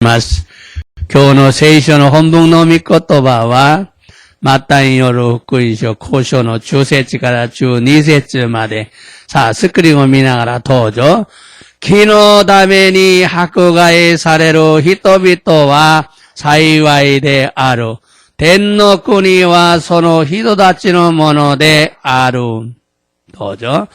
ます。今日の聖書の本文の御言葉は、マタイによる福音書交渉の10節から12節まで、さあ、スクリーンを見ながらどうぞ。木のために迫害される人々は幸いである。天の国はその人たちのものである。どうぞ。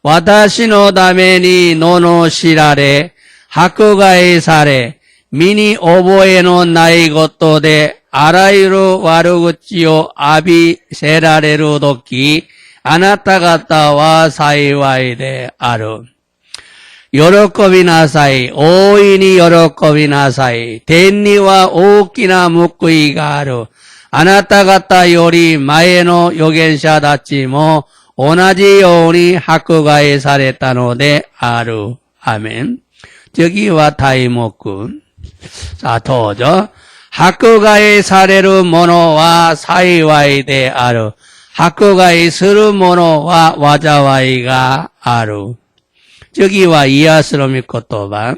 私のために罵られ、迫害され、身に覚えのないことで、あらゆる悪口を浴びせられるとき、あなた方は幸いである。喜びなさい。大いに喜びなさい。天には大きな報いがある。あなた方より前の預言者たちも同じように迫害されたのである。アメン。次は題目。さあ、どうぞ。迫害される者は幸いである。迫害する者は災いがある。次は癒すの御言葉。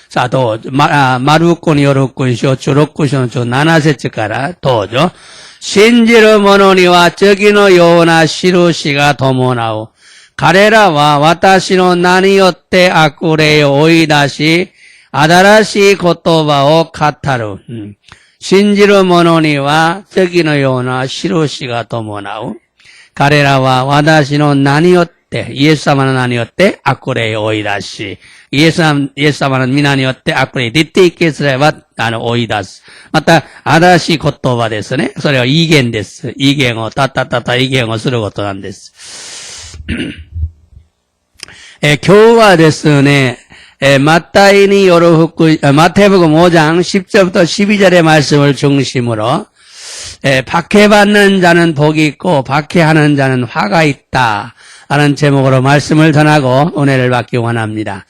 さあ、どうぞ。マルコによる福音書16章の7節からどうぞ。信じる者には次のような印が伴う。彼らは私の名によって悪霊を追い出し、新しい言葉を語る。信じる者には次のような印が伴う。彼らは私の名によって、イエス様の名によって悪霊を追い出し、イエス様の皆によって悪霊出ていけすれば、追い出す。また、新しい言葉ですね。それは異言です。異言を、異言をすることなんです。今日はですね、マタイによる마태복음 5장 10절부터 12절의 말씀을 중심으로, 박해받는 자는 복이 있고, 박해하는 자는 화가 있다. 라는 제목으로 말씀을 전하고 은혜를 받기 원합니다.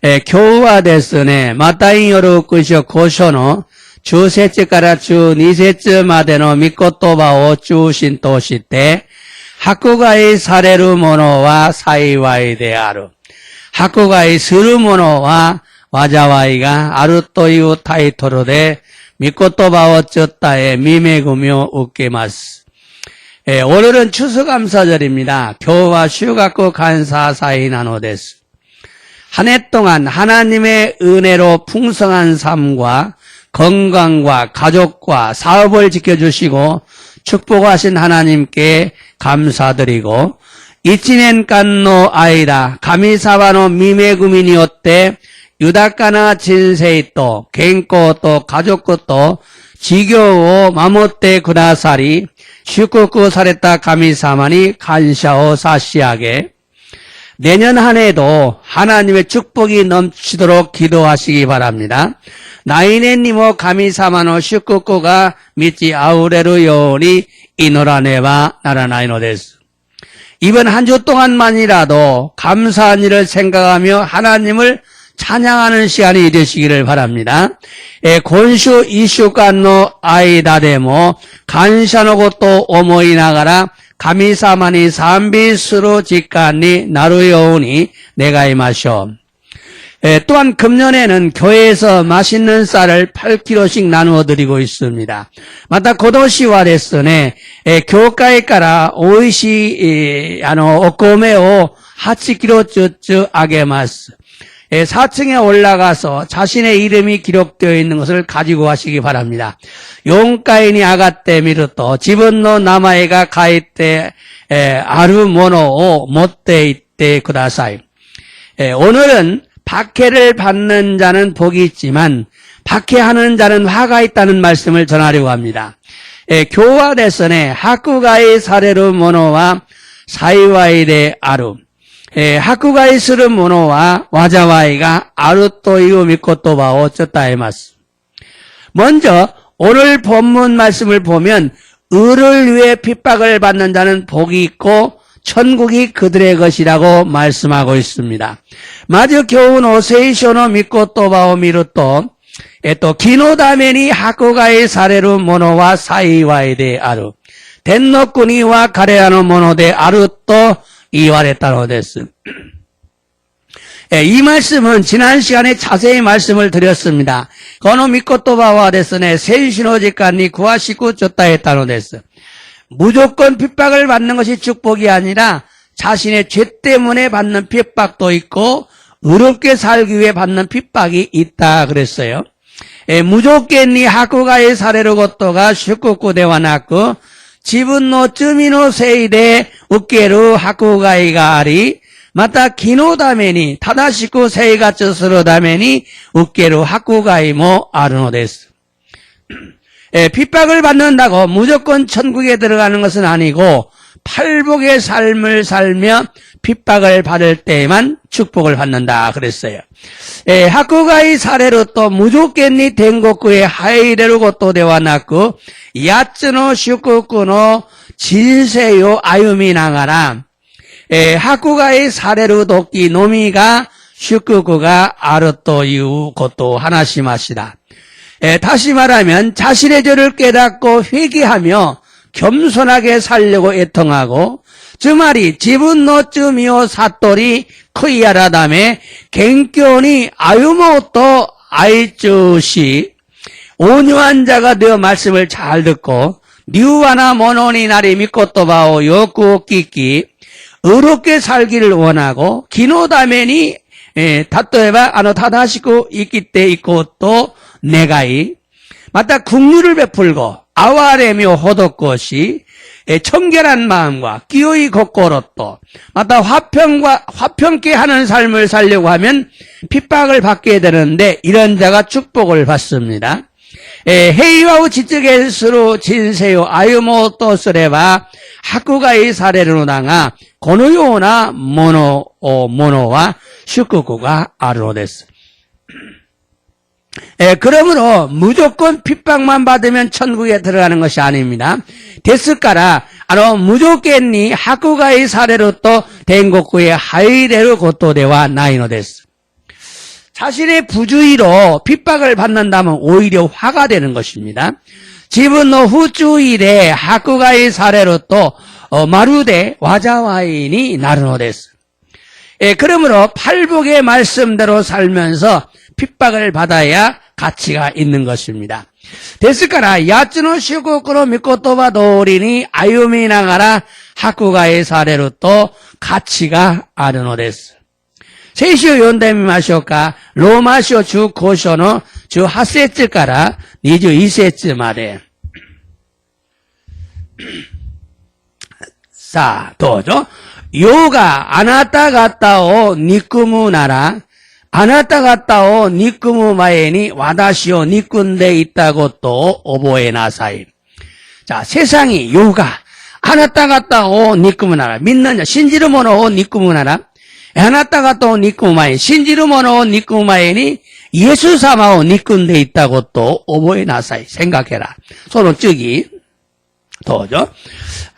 今日はですね、マタイによる福音書5章の10節から12節までの御言葉を中心として、迫害される者は幸いである。迫害する者は災いがあるというタイトルで、御言葉を듣다 에見恵みを受けます。오늘은 추수감사절입니다. 교와 휴가고 간사 사이 나노데스. 한 해 동안 하나님의 은혜로 풍성한 삶과 건강과 가족과 사업을 지켜주시고 축복하신 하나님께 감사드리고 一年間の間、神様の御恵みによって豊かな人生と健康と家族と事業を守ってくださり、祝福された神様に感謝を差し上げ、내년 한 해도 하나님의 축복이 넘치도록 기도하시기 바랍니다. 来年にも神様の祝福が満ち溢れるように祈らねばならないのです。 이번 한 주 동안만이라도 감사한 일을 생각하며 하나님을 찬양하는 시간이 되시기를 바랍니다. 今週1週間の間でも感謝のことを思いながら神様に賛美する時間になるように願いましょう。 또한 금년에는 교회에서 맛있는 쌀을 8kg씩 나누어 드리고 있습니다. また今年はですね、教会から美味しいお米を 8kg ずつあげます。 4층에 올라가서 자신의 이름이 기록되어 있는 것을 가지고 가시기 바랍니다. 4階に上がってみると自分の名前が書いてあるものを持って行ってください。 오늘은 박해를 받는 자는 복이 있지만 박해하는 자는 화가 있다는 말씀을 전하려고 합니다. 교화 데스네迫害される者は幸いである。迫害する者は災いがあるという御言葉を伝えます。 먼저 오늘 본문 말씀을 보면 의를 위해 핍박을 받는 자는 복이 있고 천국이 그들의 것이라고 말씀하고 있습니다. まず今日の聖書の御言葉を見ると、木のために迫害される者は幸いである。天の国は彼らのものであると言われたのです。이 말씀은 지난 시간에 자세히 말씀을 드렸습니다. 거노 미코토바와 데스네 센시노지간니 구하시고 쫓다 했다노 데스. 무조건 핍박을 받는 것이 축복이 아니라 자신의 죄 때문에 받는 핍박도 있고 의롭게 살기 위해 받는 핍박이 있다 그랬어요. 무조건니 하쿠가의 사례로 것도가 슈쿠쿠대와 나고 지분노 쯔미노 세이데 우케루 하쿠가이가 아리 마타 기노다메니 타다시쿠 세이가 쯔스로다메니 우케루 하쿠가이모 아르노 데스. 핍박을 받는다고 무조건 천국에 들어가는 것은 아니고 팔복의 삶을 살며 핍박을 받을 때에만 축복을 받는다 그랬어요. 하쿠가이 사례로 또 무조건니 된곡구의 하이레로 것도 되와났고 야츠노 슈쿠쿠노 진세요 아유미 나가라. 하쿠가이 사례로 도끼 노미가 슈쿠쿠가 아르토 이후 것도 하나시마시다. 다시 말하면 자신의 죄를 깨닫고 회개하며 겸손하게 살려고 애통하고 주말이 지분노쯤이요 사토리 크이야라다메 갱견이 아유모또 아이쭈시 온유한 자가 되어 말씀을 잘 듣고 뉴와나 모노니 나리 미코토바오 요쿠 끼끼 의롭게 살기를 원하고 기노다메니 다토에바 타다시고 있기 때 있고 또 내가이 마다 국류를 베풀고 아와레며 호덕것이 청결한 마음과 기어이 걷고로또 마다 화평케 하는 삶을 살려고 하면 핍박을 받게 되는데 이런 자가 축복을 받습니다. 헤이와우 지적에스로 진세요 아유모 또스레바 하쿠가이 사례로 당하 고노요나 모노와 슈쿠쿠가 아르노데스. 그러므로 무조건 핍박만 받으면 천국에 들어가는 것이 아닙니다. 데스까라 무조건니 하쿠가이 사례로 또 된곡구의 하이레로 고토대와 나이노 데스. 자신의 부주의로 핍박을 받는다면 오히려 화가 되는 것입니다. 지분노 후주일에 하쿠가이 사례로 또 마루데 와자와인이 나르노 데스. 그러므로 팔복의 말씀대로 살면서 핍박을 받아야 가치가 있는 것입니다. 데스까라 야츠노 슈쿠쿠로 미코토바 도리니 아유미 나가라 하쿠가의 사례로 또 가치가 아르노 데스. 세시오 연대미 마쇼까 로마쇼 주 고쇼노 주 하세츠까라 니주 이세츠 마데. 자, 도죠. 요가 아나타 가타오 니쿠무 나라 아나타 가타오 니쿠무 마에니 와다시오 니꾼데 있다고 또 오보에 나사이. 자, 세상이 요가 아나타 가타오 니쿠무 나라 믿는 자 신지르 모노 니쿠무 나라 아나타 가타오 니쿠무 마에 신지르 모노 니쿠무 마에니 예수 사마오 니꾼데 있다고 또 오보에 나사이. 생각해라. 서로 쯔기 도죠.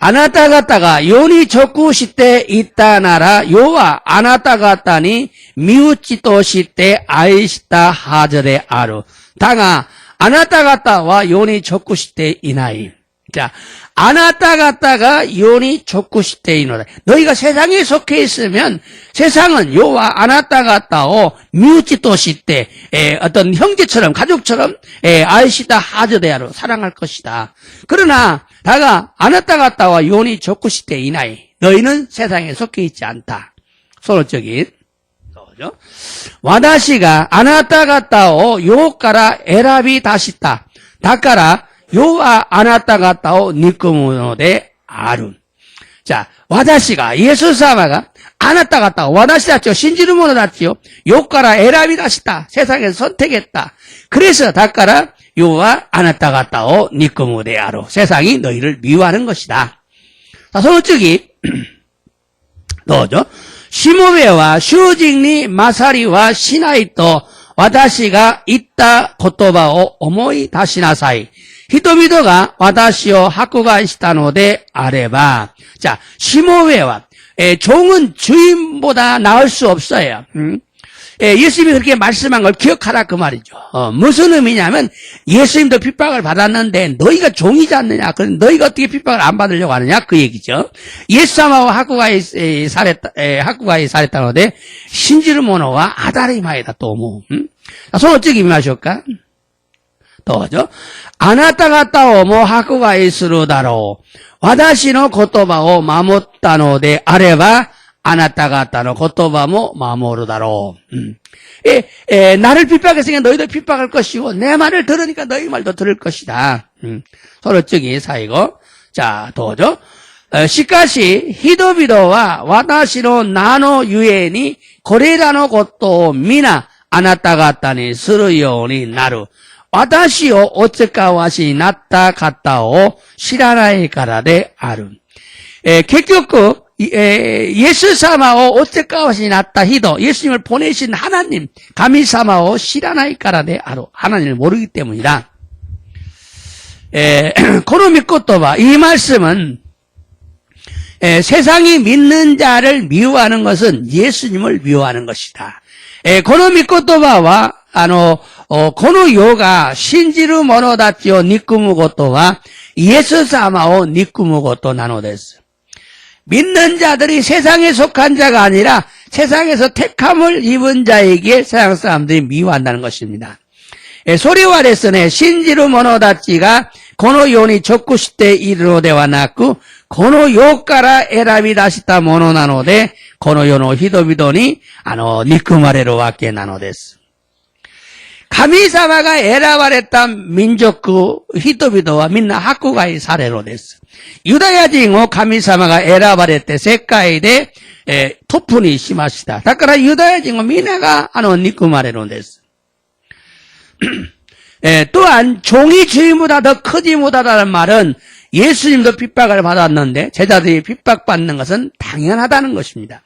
아나타 가타가 요니 족구 시때 있다 나라 요와 아나타 가타니 미우치 또 시때 아이시타 하절에 아루 다가 아나타 가타와 요니 족구 시때 이나이. 자, 아나타 가타가 요니 족구 시때 이노다. 너희가 세상에 속해 있으면 세상은 요와 아나타 가타오 미우치 또 시때 어떤 형제처럼 가족처럼 아이시타 하절에 아루 사랑할 것이다. 그러나 다가 아나타 가타와 요니 족구 시때 이나이. 너희는 세상에 속해 있지 않다. 서로적인 거죠. 와다시가 아나타 가타오 요까라 에라비 다시다. 다까라 요와 아나타 가타오 니꾸무노데 아룬. 자, 와다시가 예수 사마가 아나타 가타오 와다시다죠. 신지르모노 다지요. 요까라 에라비 다시다. 세상에서 선택했다. 그래서 다까라 요와 아나타 가타오 니꾸무데 아루. 세상이 너희를 미워하는 것이다. 자, 서로적이 너죠. 시모베와 슈직니 마사리와 시나이토 와다시가 있다 고토바오 오모이 다시나사이. 히토미도가 와다시오 하쿠가 시타노데 아레바. 자, 시모베와 종은 주인보다 나을 수 없어요. 예수님이 그렇게 말씀한 걸 기억하라 그 말이죠. 무슨 의미냐면 예수님도 핍박을 받았는데 너희가 종이지 않느냐? 그럼 너희가 어떻게 핍박을 안 받으려고 하느냐? 그 얘기죠. 예수様は 迫害されたので信じる者は当たり前だと思う。その次見ましょうか。どうぞ。あなた方をも迫害するだろう。私の言葉を守ったのであればあなた方の言葉も守るだろう。 나를 핍박했으니까 너희도 핍박할 것이고 내 말을 들으니까 너희 말도 들을 것이다. 서로 쪽이 사이고. 자, 도죠. しかし人々は私の名のゆえにこれらのことを皆あなた方にするようになる。私をお使わしになった方を知らないからである。結局예수사마오 어째까와시 났다 히도 예수님을 보내신 하나님 가미사마오 시라나이까라데 아로 하나님을 모르기 때문이다. 고로 믿고또봐 이 말씀은 세상이 믿는 자를 미워하는 것은 예수님을 미워하는 것이다. 고로 믿고또봐와 고노 요가 신지루 모노다치오 니꾸무고또와 예수사마오 니꾸무고또 나노데스. 믿는 자들이 세상에 속한 자가 아니라 세상에서 택함을 입은 자에게 세상 사람들이 미워한다는 것입니다. 소리와 레슨에 신지루 모노다치가 고노 요니 적구시대 이르노 데와 나쿠 고노 요까라 에라비 다시타 모노 나노데 고노 요노 히도비도니 니쿠마레로 와케 나노데스. 神様が選ばれた民族、人々はみんな迫害されるのです。ユダヤ人を神様が選ばれて世界で、トップにしました。だからユダヤ人はみんなが憎まれるのです。또한 종이 주인보다 더 크지 못하다는 말은 예수님도 핍박을 받았는데 제자들이 핍박받는 것은 당연하다는 것입니다.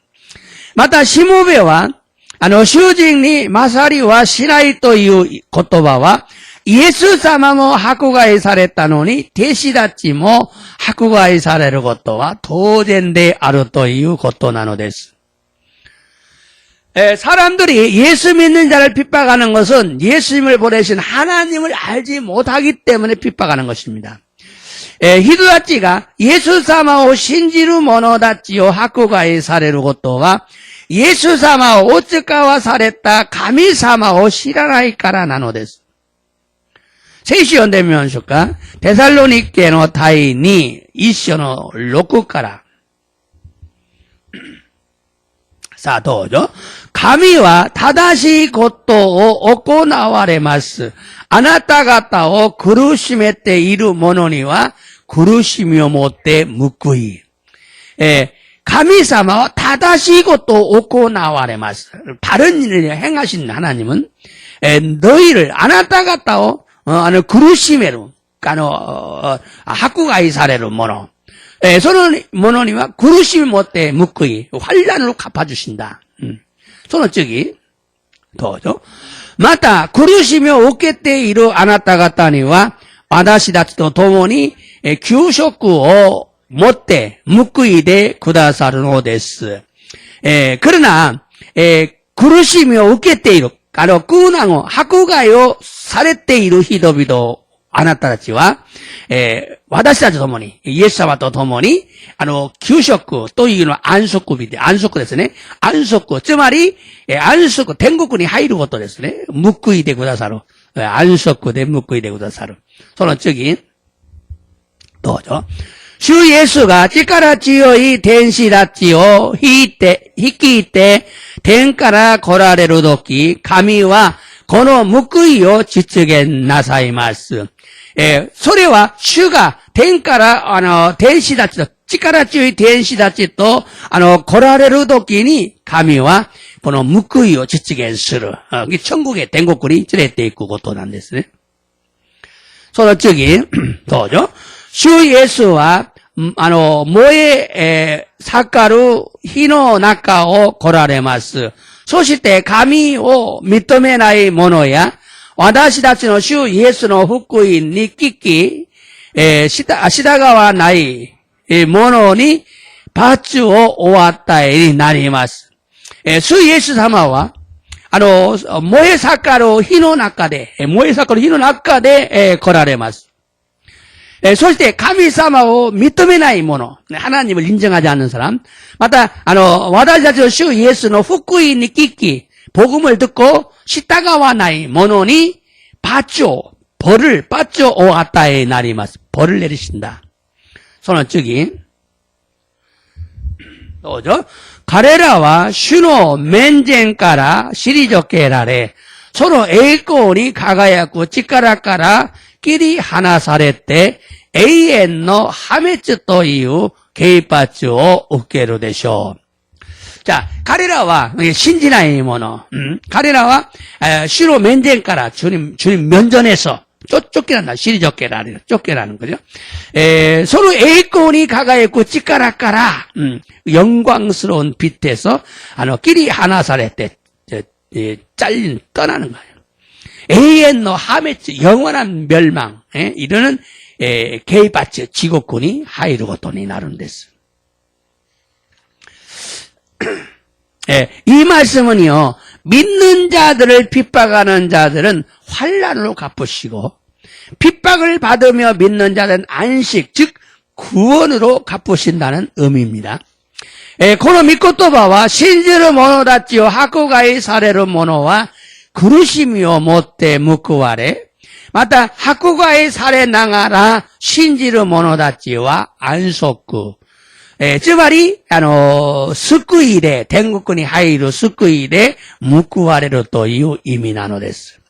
またしもべは主人に勝りはしないという言葉は、イエス様も迫害されたのに、弟子たちも迫害されることは当然であるということなのです。사람들이 예수 믿는 자를 핍박하는 것은 예수님을 보내신 하나님을 알지 못하기 때문에 핍박하는 것입니다. 人たちがイエス様を信じる者たちを迫害されることは、イエス様をお使わされた神様を知らないからなのです。聖書読んでみましょうか。テサロニケの第2、1章の6から。さあ、どうぞ。神は正しいことを行われます。あなた方を苦しめている者には苦しみをもって報い。神様は正しいことを行われます。 바른 일을 행하신 하나님은 너희를 あなた方を苦しめる 迫害される者 その者には苦しみをもって報い 환난으로 갚아주신다. その次どうぞ。また苦しみを受けているあなた方には私たちと共に給食を持って報いてくださるのです。그러나苦しみを受けている苦難を迫害をされている人々あなたたちは私たちと共にイエス様と共に給食というのは安息日で安息ですね。安息つまり安息天国に入ることですね。報いてくださる。安息で報いてくださる。その次どうぞ。主イエスが力強い天使たちを率いて天から来られるとき、神はこの報いを実現なさいます。それは主が天から天使たちと力強い天使たちと来られるときに神はこの報いを実現する。천국의天国に連れて行くことなんですね。その次、どうぞ。主イエスは燃え盛る火の中を来られます。そして神を認めない者や、私たちの主イエスの福音に聞き、従わない者に罰をお与えになります。主イエス様は、燃え盛る火の中で、燃え盛る火の中で、来られます。そして、神様を認めない者、하나님을 인정하지 않는 사람, また、私たちの主イエスの福音に聞き、복음을 듣고, 従わない者に、벌을, を与えなります。벌을 내리신다. その次、どうぞ。彼らは主の面前から退けられ、その栄光に輝く力から切り離されて、永遠の破滅という刑罰を受けるでしょう。자、彼らは信じない者、彼らは主の面前から주님 면전에서 쫓겨난다. 시리적게라는, 쫓겨나는 거죠. 서로栄光に 가가있고 찌까라까라, 영광스러운 빛에서, 길이 하나 살에 때, 잘린, 떠나는 거예요. 에이엔노 하메츠, 영원한 멸망, 이러는, 게이바츠, 지옥군이 하이르고 돈이 나른데스. 이 말씀은요, 믿는 자들을 핍박하는 자들은 환난으로 갚으시고 핍박을 받으며 믿는 자들은 안식, 즉 구원으로 갚으신다는 의미입니다. この御言葉は信じる者たちを迫害される者は苦しみをもって報われ、また迫害されながら信じる者たちは安息。つまり、救いで、天国に入る救いで報われるという意味なのです。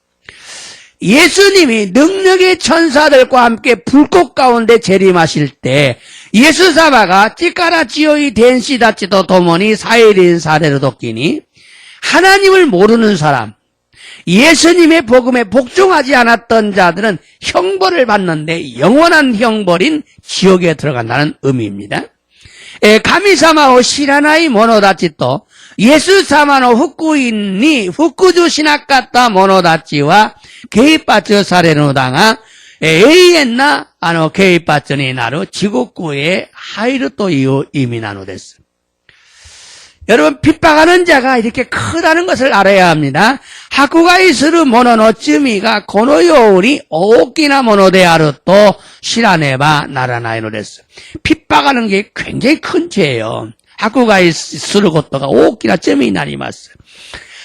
예수님이 능력의 천사들과 함께 불꽃 가운데 재림하실 때 예수사마가 찌까라 지오이 덴시다치도 도모니 사일인 사례로 돕기니 하나님을 모르는 사람, 예수님의 복음에 복종하지 않았던 자들은 형벌을 받는데 영원한 형벌인 지옥에 들어간다는 의미입니다. 神様を知らない者たちと、イエス様の福音に服従しなかった者たちは、刑罰されるのだが、永遠な、刑罰になる地獄へ入るという意味なのです。 여러분, 핍박하는 자가 이렇게 크다는 것을 알아야 합니다. 하쿠가이 스루 모노노 쯔미가 고노요우니 오키나 모노であると知らねばならないのです. 핍박하는 게 굉장히 큰 죄예요. 하쿠가이 스루 것도가 오키나 쯔미になります.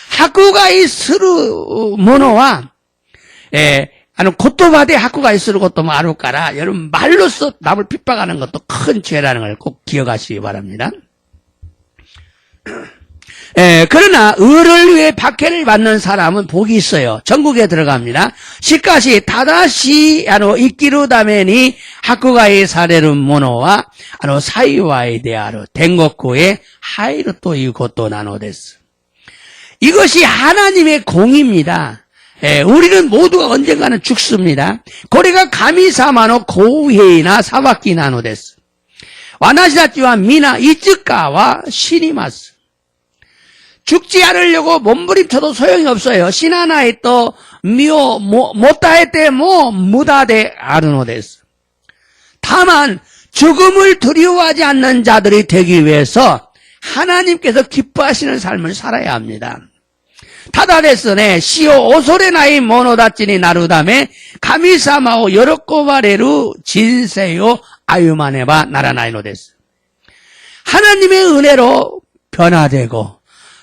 하쿠가이 스루 모노와 言葉で 하쿠가이 스루 것도もあるから 여러분 말로써 남을 핍박하는 것도 큰 죄라는 걸 꼭 기억하시기 바랍니다. 그러나 의를 위해 박해를 받는 사람은 복이 있어요. 전국에 들어갑니다. 시카시 다다시 이끼루 다메니 하쿠가이 사레르 모노와 사이와에 대하여 댕고쿠에 하이르 또 이것도 나노데스. 이것이 하나님의 공입니다. 우리는 모두가 언젠가는 죽습니다. 고래가 가미사마노 고우헤이나 사바키 나노데스. 와나시다치와 미나 이츠카와 시니마스. 죽지 않으려고 몸부림쳐도 소용이 없어요. 신하나에 또 못다에 때 무다데 아르노데스. 다만 죽음을 두려워하지 않는 자들이 되기 위해서 하나님께서 기뻐하시는 삶을 살아야 합니다. 타다데스네 시오 오소레나이 모노다치니 나루다메 가미사마오 요로코바레루 진세요 아유마네바 나라나이노데스. 하나님의 은혜로 변화되고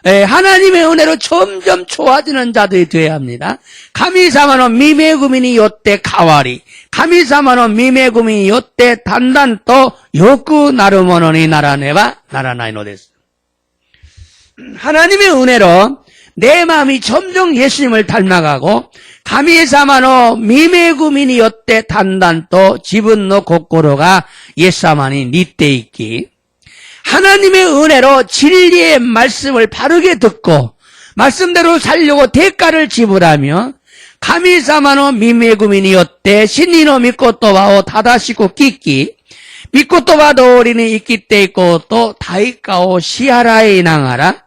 하나님의 은혜로 점점 좋아지는 자들이 되어야 합니다. 가미사마노 미메구민이 요때 가와리, 가미사마노 미메구민이 요때 단단또 요쿠 나르모노니 나라네바 나라나이노데스. 하나님의 은혜로 내 마음이 점점 예수님을 닮아가고 가미사마노 미메구민이 요때 단단또 지분노 고코로가 예사마니 니때 있기. 하나님의 은혜로 진리의 말씀을 바르게 듣고 말씀대로 살려고 대가를 지불하며 가미사마노 미메구민이었대 신니노 미코토바오 다다시고 끼끼 미코토바도리니 있기 때 있고 또 다이카오 시하라에 나가라.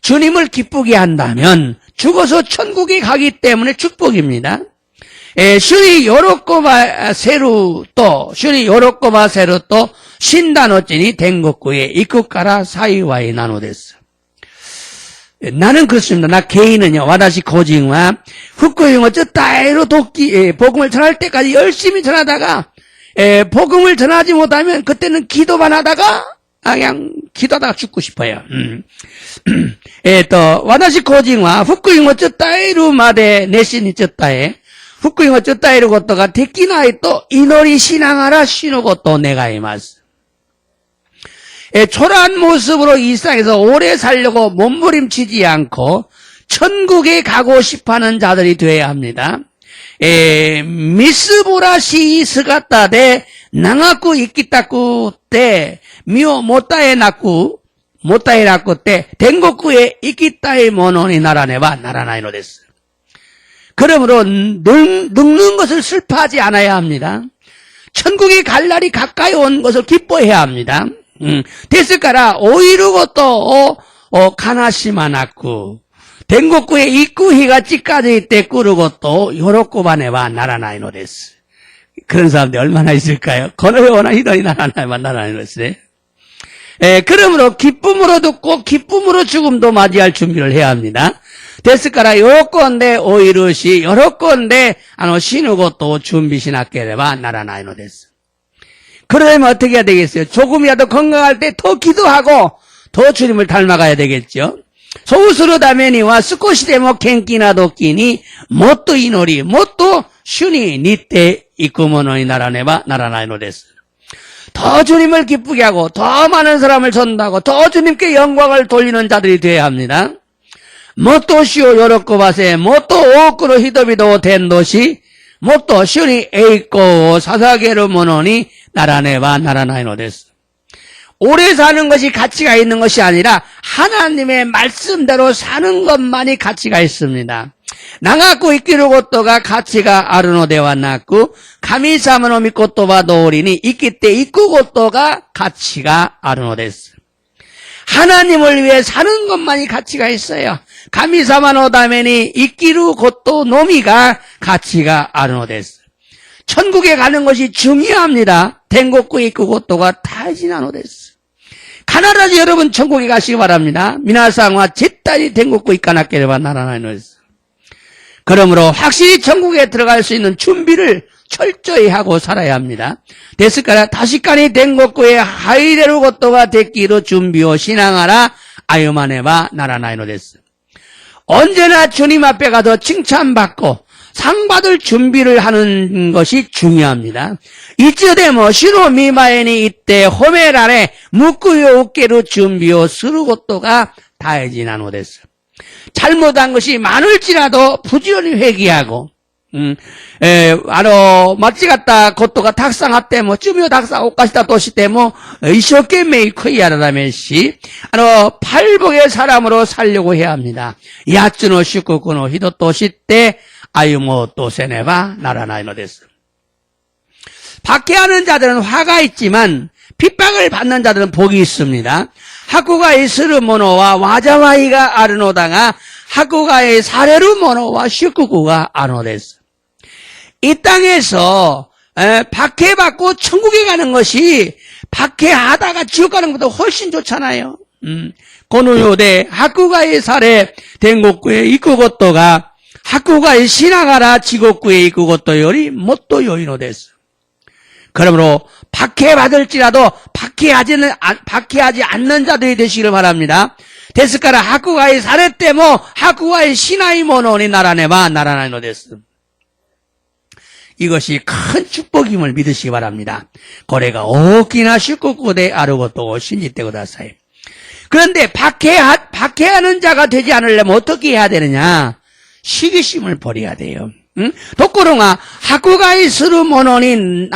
주님을 기쁘게 한다면 죽어서 천국에 가기 때문에 축복입니다. 슈니 요로코바 세루 또 신다노찌니 댕고쿠에 이쿠카라 사이와이 나노데스. 나는 그렇습니다. 나 개인은요, 와다시 고징와 후쿠잉어 쩌따이로 복음을 전할 때까지 열심히 전하다가, 복음을 전하지 못하면 그때는 기도만 하다가, 그냥 기도하다가 죽고 싶어요. 또, 와다시 고징와 후쿠잉어 쩌따이로 마데 내신이 쩌따에, 후쿠잉어 쩌따이로 것도가 데키나이 또 이노리 신앙하라 쉬는 것도 내가 이마스. 초라한 모습으로 이 세상에서 오래 살려고 몸부림치지 않고 천국에 가고 싶어하는 자들이 되어야 합니다. 미스보라시 스가타데 나가쿠 이키타쿠 때 미오 모타에 나쿠 때 덴고쿠에 이키타이 모노니 나라네바 나라나이노 데스. 그러므로 늙는 것을 슬퍼하지 않아야 합니다. 천국에 갈 날이 가까이 온 것을 기뻐해야 합니다. 됐을까라 오이르고또 가나시마나쿠 덴고쿠에 이쿠히가 찌까져 있대 꾸르고또 요로코바네와 나라나이노 데스. 그런 사람들이 얼마나 있을까요? 거노요나 히더니 나라나이노 데스. 그러므로 기쁨으로 듣고 기쁨으로 죽음도 맞이할 준비를 해야 합니다. 됐을까라 요로건데 오이르시 요로건데 시누고또 준비시나케레바 나라나이노 데스. 그러려면 어떻게 해야 되겠어요? 조금이라도 건강할 때 더 기도하고 더 주님을 닮아가야 되겠죠. 소우스로 다메니와 스코시데모 켄키나도 끼니 못도 이노리 못도 슈니 니테 이쿠모노니 나라네바 나라나이노 데스. 더 주님을 기쁘게 하고 더 많은 사람을 전도하고 더 주님께 영광을 돌리는 자들이 되어야 합니다. 못도 시오 요로코바세 못도 오쿠로 히도비도 된도시 못도 슈니 에이코 사사게르 모노니 나라네바 나라나이노 데스. 오래 사는 것이 가치가 있는 것이 아니라 하나님의 말씀대로 사는 것만이 가치가 있습니다. 나가고 이끼는 것도가 가치가 아르노데와 나고 가미사마노 미코토바 노리니 이끼 때 이쿠 것도가 가치가 아르노 데스. 하나님을 위해 사는 것만이 가치가 있어요. 가미사마노 다메니 이끼루 것도 노미가 가치가 아르노 데스. 천국에 가는 것이 중요합니다. 덴고쿠 이쿠 것도가 타이지나노 데스. 가나라지 여러분 천국에 가시기 바랍니다. 미나상과 제따이 덴고쿠 이까나케레바 나라나이노 데스. 그러므로 확실히 천국에 들어갈 수 있는 준비를 철저히 하고 살아야 합니다. 됐을까라 다시까니 덴고쿠에 하이레루 것도가 됐기로 준비を 신앙하라 아유마네바 나라나이노 데스. 언제나 주님 앞에 가서 칭찬받고 상 받을 준비를 하는 것이 중요합니다. 이츠데모 시노 미마에니 이때 호메라레 무쿠요 우케루 준비を することが大事なのです. 잘못한 것이 많을지라도 부지런히 회개하고, 맞지갔다, 것도가 탁상하때, 쭈미오 탁상, 옷가시다 도시때, 이쇼케메이 쿠이야라라메시, 팔복의 사람으로 살려고 해야 합니다. 야츠노 슈쿠쿠노 히도 도시때, 아유모 도세네바 나라나이노 데스. 박해하는 자들은 화가 있지만, 핍박을 받는 자들은 복이 있습니다. 하쿠가의 스르모노와 와자와이가 아르노다가 하쿠가의 사레르모노와 슈쿠쿠가 아르노데스. 이 땅에서 박해받고 천국에 가는 것이 박해하다가 지옥 가는 것보다 훨씬 좋잖아요. 고노요대 하쿠가의 사레 덴고쿠에 이쿠고토가 하쿠가의 신하가라 지고쿠에 이쿠고토 요리 못도 요이노데스. 그러므로 박해받을지라도 박해하지 않는 자들이 되시기를 바랍니다. 데스카라 하쿠가의 사레떼모 하쿠가의 시나이 모노니 나라네바 나라나이노 데스. 이것이 큰 축복임을 믿으시기 바랍니다. 고래가 오키나 슈쿠쿠데 아르고토 신지떼고 다사이. 그런데 박해하는 자가 되지 않으려면 어떻게 해야 되느냐? 시기심을 버려야 돼요. 도코로가 하쿠가이 스루 모노니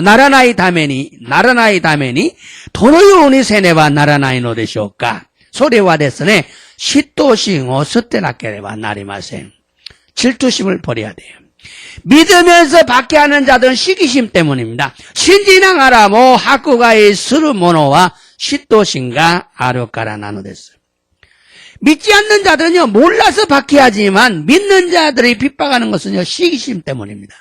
나라나이 다메니 도노요니 세네바 나라나이 노데쇼까 소리와 데스네 시토싱오 스테나케레바 나리마센. 질투심을 버려야 돼요. 믿으면서 박해하는 자들은 시기심 때문입니다. 신진항하라모 하쿠가이 스루 모노와 시토싱가 아르카라 나노데스. 믿지 않는 자들은요, 몰라서 박해하지만 믿는 자들이 핍박하는 것은요, 시기심 때문입니다.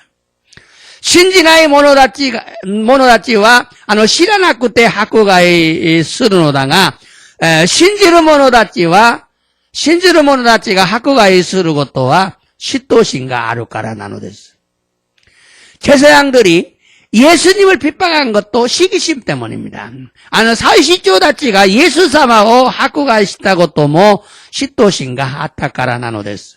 신지나의 모노다치와 시라나쿠 때 하쿠가의 스르노다가 신지르 모노다찌와 신지르 모노다찌가 하쿠가이 스루 것도와 시토신과 아루카라 나누데스. 제사장들이 예수님을 핍박한 것도 시기심 때문입니다. 사이시조다찌가 예수様を 하쿠가이したことも 시토신과 아타카라 나누데스.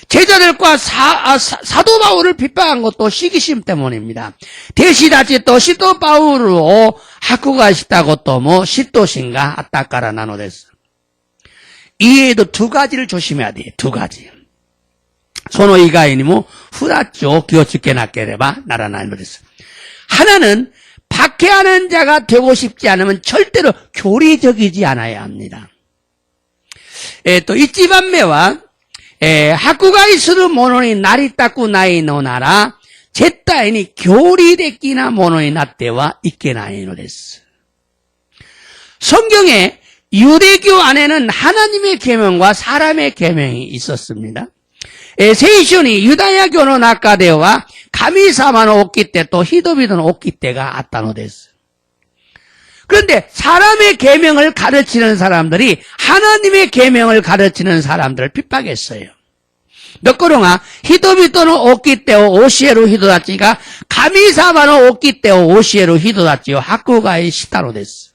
제자들과 사도 바울을 핍박한 것도 시기심 때문입니다. 대시다치 또 시도 바울을 하쿠가이したことも 시토신과 아타카라 나누데스. 이에도 두 가지를 조심해야 돼요. 두 가지. その以外にも二つを気をつけなければならないのです. 하나는 박해하는 자가 되고 싶지 않으면 절대로 교리적이지 않아야 합니다. 一番目は、迫害するものになりたくないのなら、絶対に教理的なものになってはいけないのです. 성경에 유대교 안에는 하나님의 계명과 사람의 계명이 있었습니다. 聖書にユダヤ教の中では神様の掟と人々の掟があったのです. 그런데 사람의 계명을 가르치는 사람들이 하나님의 계명을 가르치는 사람들을 핍박했어요. ところが人々の掟を教える人たちが神様の掟を教える人たちを迫害したのです.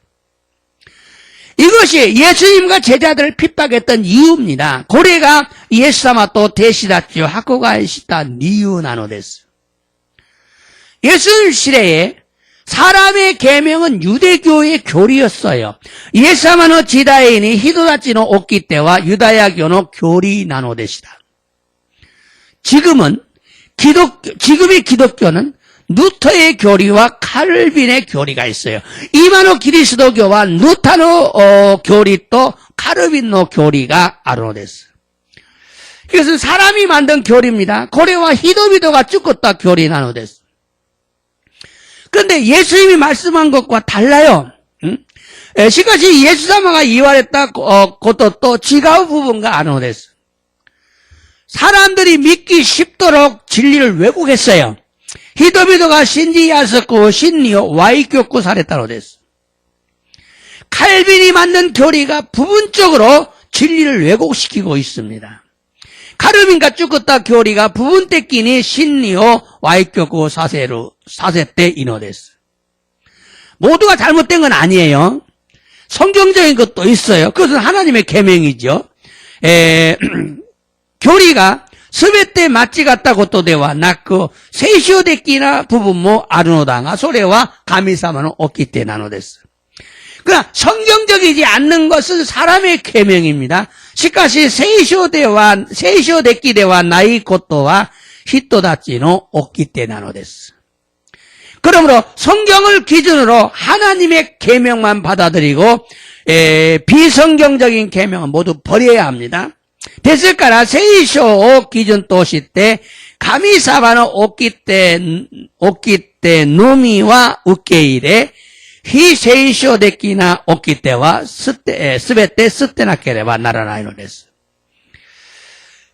이것이 예수님과 제자들을 핍박했던 이유입니다. 고래가 예수様と 弟子たちを迫害した理由なのです. 예수님 시대에 사람의 계명은 유대교의 교리였어요. 예수様の時代に人たちの掟はユダヤ教の教理なのでした. 지금의 기독교는 루터의 교리와 칼빈의 교리가 있어요. 이마노 그리스도교와 루터의 교리 또 칼빈의 교리가 아르노데스. 이것은 사람이 만든 교리입니다. 고래와 히도비도가 죽었다 교리 나노데스. 그런데 예수님이 말씀한 것과 달라요. しかし 예수様が言われたことと違う部分があるのです. 사람들이 믿기 쉽도록 진리를 왜곡했어요. 히도비도가 신지야스쿠 신리오 와이교쿠 사랬다로 됐어. 칼빈이 만든 교리가 부분적으로 진리를 왜곡시키고 있습니다. 카르빈과 쭈꾸타 교리가 부분적인 신리오 와이교쿠 사세때 이노데스. 모두가 잘못된 건 아니에요. 성경적인 것도 있어요. 그것은 하나님의 계명이죠. 교리가 すべて間違ったことではなく、聖書的な部分もあるのだが、それは神様の掟なのです. 그러나 성경적이지 않는 것은 사람의 계명입니다. しかし聖書的ではないことは人たちの掟なのです. 그러므로 성경을 기준으로 하나님의 계명만 받아들이고 비성경적인 계명은 모두 버려야 합니다. ですから聖書を基準として神様の掟のみは受け入れ、非聖書的な掟はすべて捨てなければならないのです.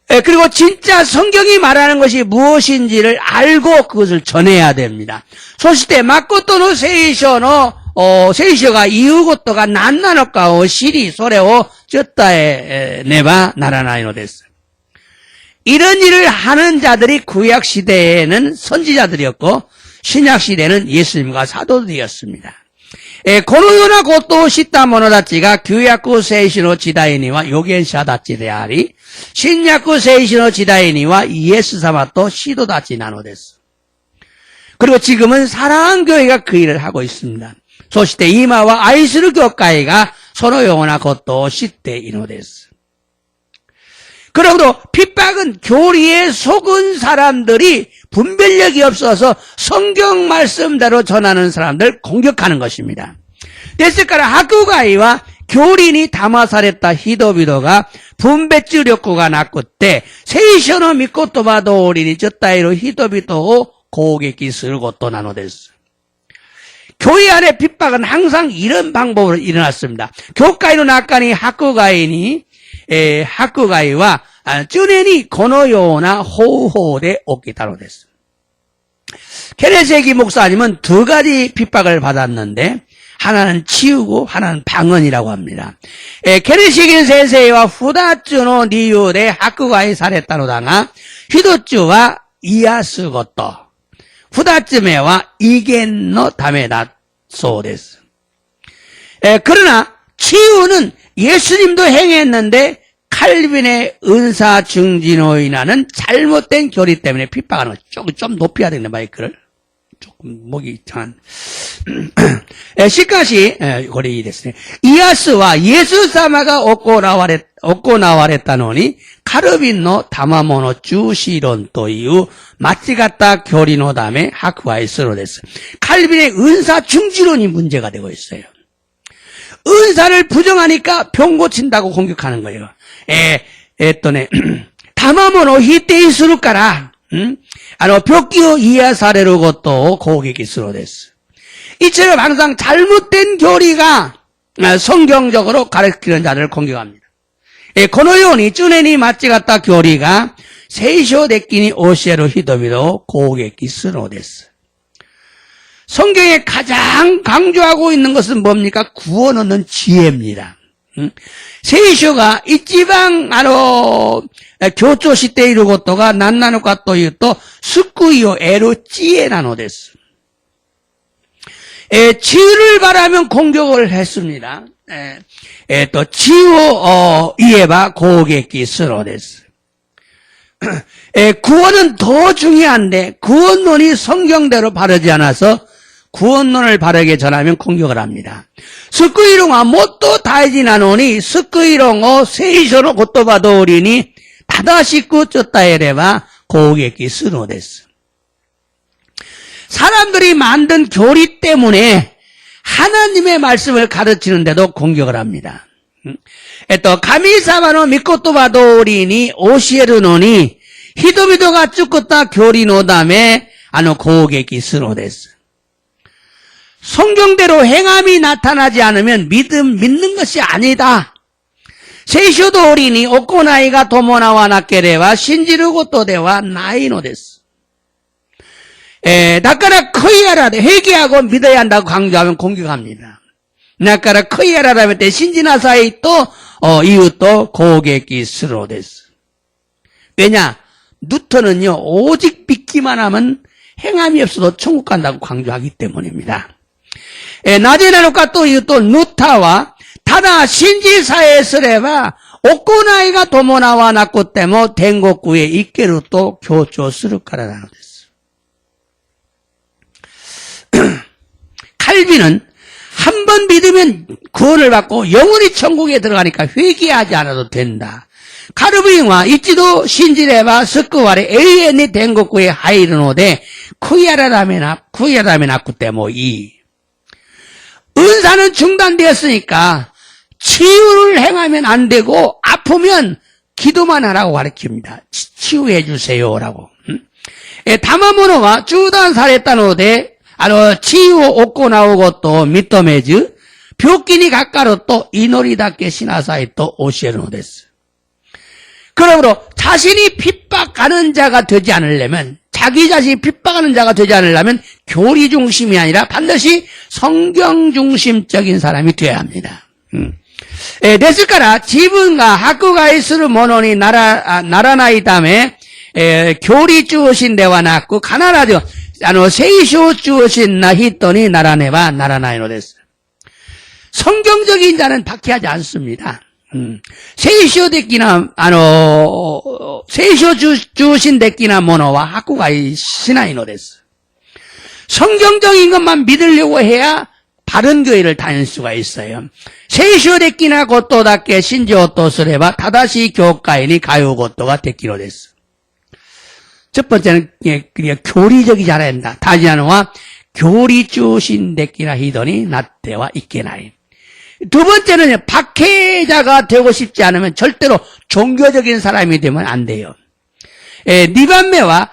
그리고 진짜 성경이 말하는 것이 무엇인지를 알고 그것을 전해야 됩니다. そして誠の聖書が言うことが何なのかを知り、それを伝えねばならないのです. 이런 일을 하는 자들이 구약 시대에는 선지자들이었고 신약 시대는 예수님과 사도들이었습니다. このようなことを知った者たちが旧約聖書の時代には預言者たちであり、新約聖書の時代にはイエス様と使徒たちなのです. 그리고 지금은 사랑교회가 그 일을 하고 있습니다. そして今は愛する教会がそのようなことを知っているのです. 그러므로 핍박은 교리에 속은 사람들이 분별력이 없어서 성경 말씀대로 전하는 사람들 공격하는 것입니다. ですから迫害は教理に騙された人々が分別力がなくって聖書の御言葉通りに伝える人々を攻撃することなのです. 교회 안의 핍박은 항상 이런 방법으로 일어났습니다. 교회의中に迫害は常にこのような方法で起きたのです. 케네세기 목사님은 두 가지 핍박을 받았는데 하나는 치우고 하나는 방언이라고 합니다. 게르시긴 세세와 후다츠노 니유레 하쿠가이 사레타노다가 히도츠와 이야스 것도 후다츠메와 이겐노 다메다 소데스. 그러나 치유는 예수님도 행했는데 칼빈의 은사 증진으로 인하는 잘못된 교리 때문에 핍박하는 거. 좀 높여야 되겠네, 마이크를. 조금 목이 이상한. 시카시 고리ですね. 이야스와 예수様が 行われたのにカルビンの賜物中止論という間違った教理のため迫害するのです. 칼빈의 은사 중지론이 문제가 되고 있어요. 은사를 부정하니까 병 고친다고 공격하는 거예요. 賜物を否定するから、病気を癒されることを攻撃するのです. 이처럼 항상 잘못된 교리가 성경적으로 가르치는 자들을 공격합니다. このように常に間違った教理が聖書的に教える人々を攻撃するのです. 성경에 가장 강조하고 있는 것은 뭡니까? 구원 얻는 지혜입니다.聖書が一番強調していることが何なのかというと、救いを得る知恵なのです. 치유를 바라면 공격을 했습니다. 치유言えば攻撃するのです. 구원은 더 중요한데 구원론이 성경대로 바르지 않아서 구원론을 바르게 전하면 공격을 합니다. 救い論はもっと大事なのに救い論を聖書の言葉通りに正しく伝えれば攻撃するのです. 사람들이 만든 교리 때문에 하나님의 말씀을 가르치는데도 공격을 합니다. 神様の御言葉通りに教えるのに人々が作った教理のため攻撃するのです. 성경대로 행함이 나타나지 않으면 믿는 것이 아니다. 聖書通りに行いが伴わなければ信じることではないのです. だから悔い改め회개하고 믿어야 한다고 강조하면 공격합니다. だから悔い改めて信じなさいと言うと攻撃するのです. 왜냐? 누턴은요 오직 믿기만 하면 행함이 없어도 천국 간다고 강조하기 때문입니다. なぜなのかというとルターはただ信じさえすれば行いが伴わなくても天国へ行けると強調するからなのです. 칼빈은 한 번 믿으면 구원을 받고 영원히 천국에 들어가니까 회개하지 않아도 된다. 카르빈은 이치도信じれば救われ永遠に天国へ入るので悔い改めなくてもいい. 은사는 중단되었으니까 치유를 행하면 안 되고 아프면 기도만 하라고 가르칩니다. 치유해 주세요라고. 賜物は中断されたので治癒を行うことを認めず病気にかかると祈りだけしなさいと教えるのです. 그러므로 자신이 핍박하는 자가 되지 않으려면 자기 자신이 핍박하는 자가 되지 않으려면 교리 중심이 아니라 반드시 성경 중심적인 사람이 되어야 합니다. ですから自分が迫害するものにならないため教理中心ではなく必ず聖書中心な人にならねばならないのです. 성경적인 자는 박해하지 않습니다. 聖書的な聖書中心的なものは迫害しないのです. 성경적인 것만 믿으려고 해야 바른 교회를 다닐 수가 있어요. 聖書的なことだけ信じようとすれば正しい教会に通うことができるのです. 첫 번째는 그냥 교리적이지 않아야 한다. 다시 하나는 교리 중심的な人になってはいけない. 두 번째는 박해자가 되고 싶지 않으면 절대로 종교적인 사람이 되면 안 돼요. 2番目は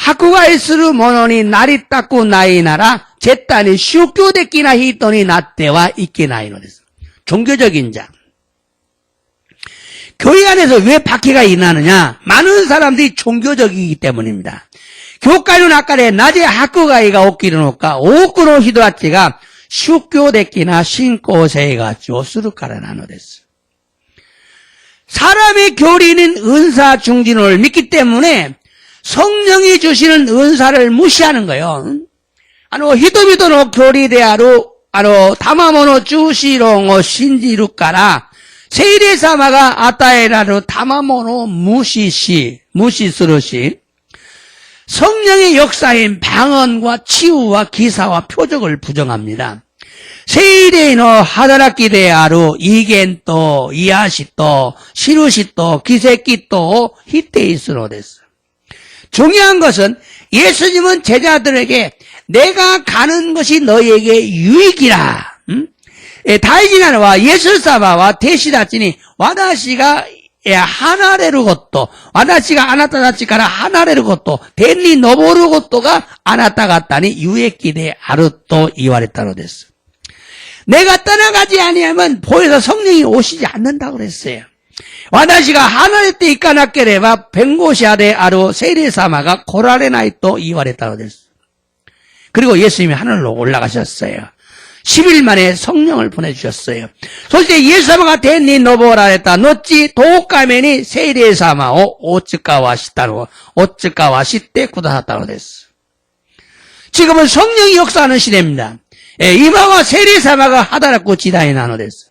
迫害する者になりたくないなら絶対に宗教的な人になってはいけないのです. 종교적인 자. 교회 안에서 왜 박해가 일어나느냐? 많은 사람들이 종교적이기 때문입니다. 교회는 아까 낮에 학교가이가 오기를 놓을까? 多くの人たちが 슈교데키나 신고세가 조스루카라 나노데스. 사람의 교리는 은사 중진을 믿기 때문에 성령이 주시는 은사를 무시하는 거예요. 히도미도노 교리대하루 타마모노 주시롱오 신지루까라 세이레사마가 아타에라루 타마모노 무시스루시 성령의 역사인 방언과 치유와 기사와 표적을 부정합니다. 세이레노 하다라키데아루 이겐또 이아시또 시루시또 기세키또 히테이스노데스. 중요한 것은 예수님은 제자들에게 내가 가는 것이 너희에게 유익이라. 다이지나와 예술사바와 대시다치니 와다시가 하나레루 것도 와다시가 아나타다치카라 하나레루 것도 덴니 너보루 것도가 아나타 같다니 유익기대 아르또 이와레타로 됐어. 내가 떠나가지 아니하면 보여서 성령이 오시지 않는다고 그랬어요. 와다시가 하나레 때 이까나케레바 벤고시아데 아루 세이레사마가 고라레나이또 이와레타로 됐어. 그리고 예수님이 하늘로 올라가셨어요. 10일 만에 성령을 보내주셨어요. 솔직히 예수사마가 덴니 노보라 했다. 노찌 도까메니 세이레사마오 오츠카와시타노 오츠카와시테 구다하다고 됐어. 지금은 성령이 역사하는 시대입니다. 이마와 세이레사마가 하다라고 지다이 나노됐어.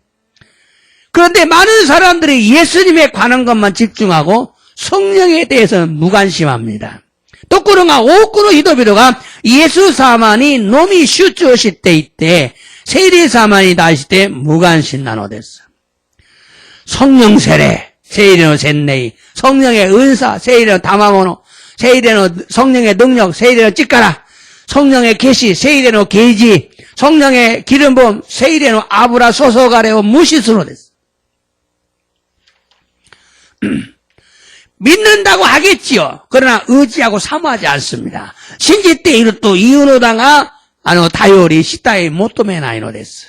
그런데 많은 사람들이 예수님에 관한 것만 집중하고 성령에 대해서는 무관심합니다. 또꾸르가 오꾸로 히도비로가 예수사마니 노미 슈츠오시 때 이때 세이레사마니 다시 때 무관심 나노됐어. 성령 세례 세이레노 젠네이 성령의 은사 세이레노 다마모노 세이레노 성령의 능력 세이레노 찌까라 성령의 계시 세이레노 게이지 성령의 기름부음 세이레노 아브라 소소가레오 무시스로 됐어. 믿는다고 하겠지요. 그러나 의지하고 사모하지 않습니다. 신지 때 이르또 이은호당아 다요리 시타에 못도메나이노 됐어.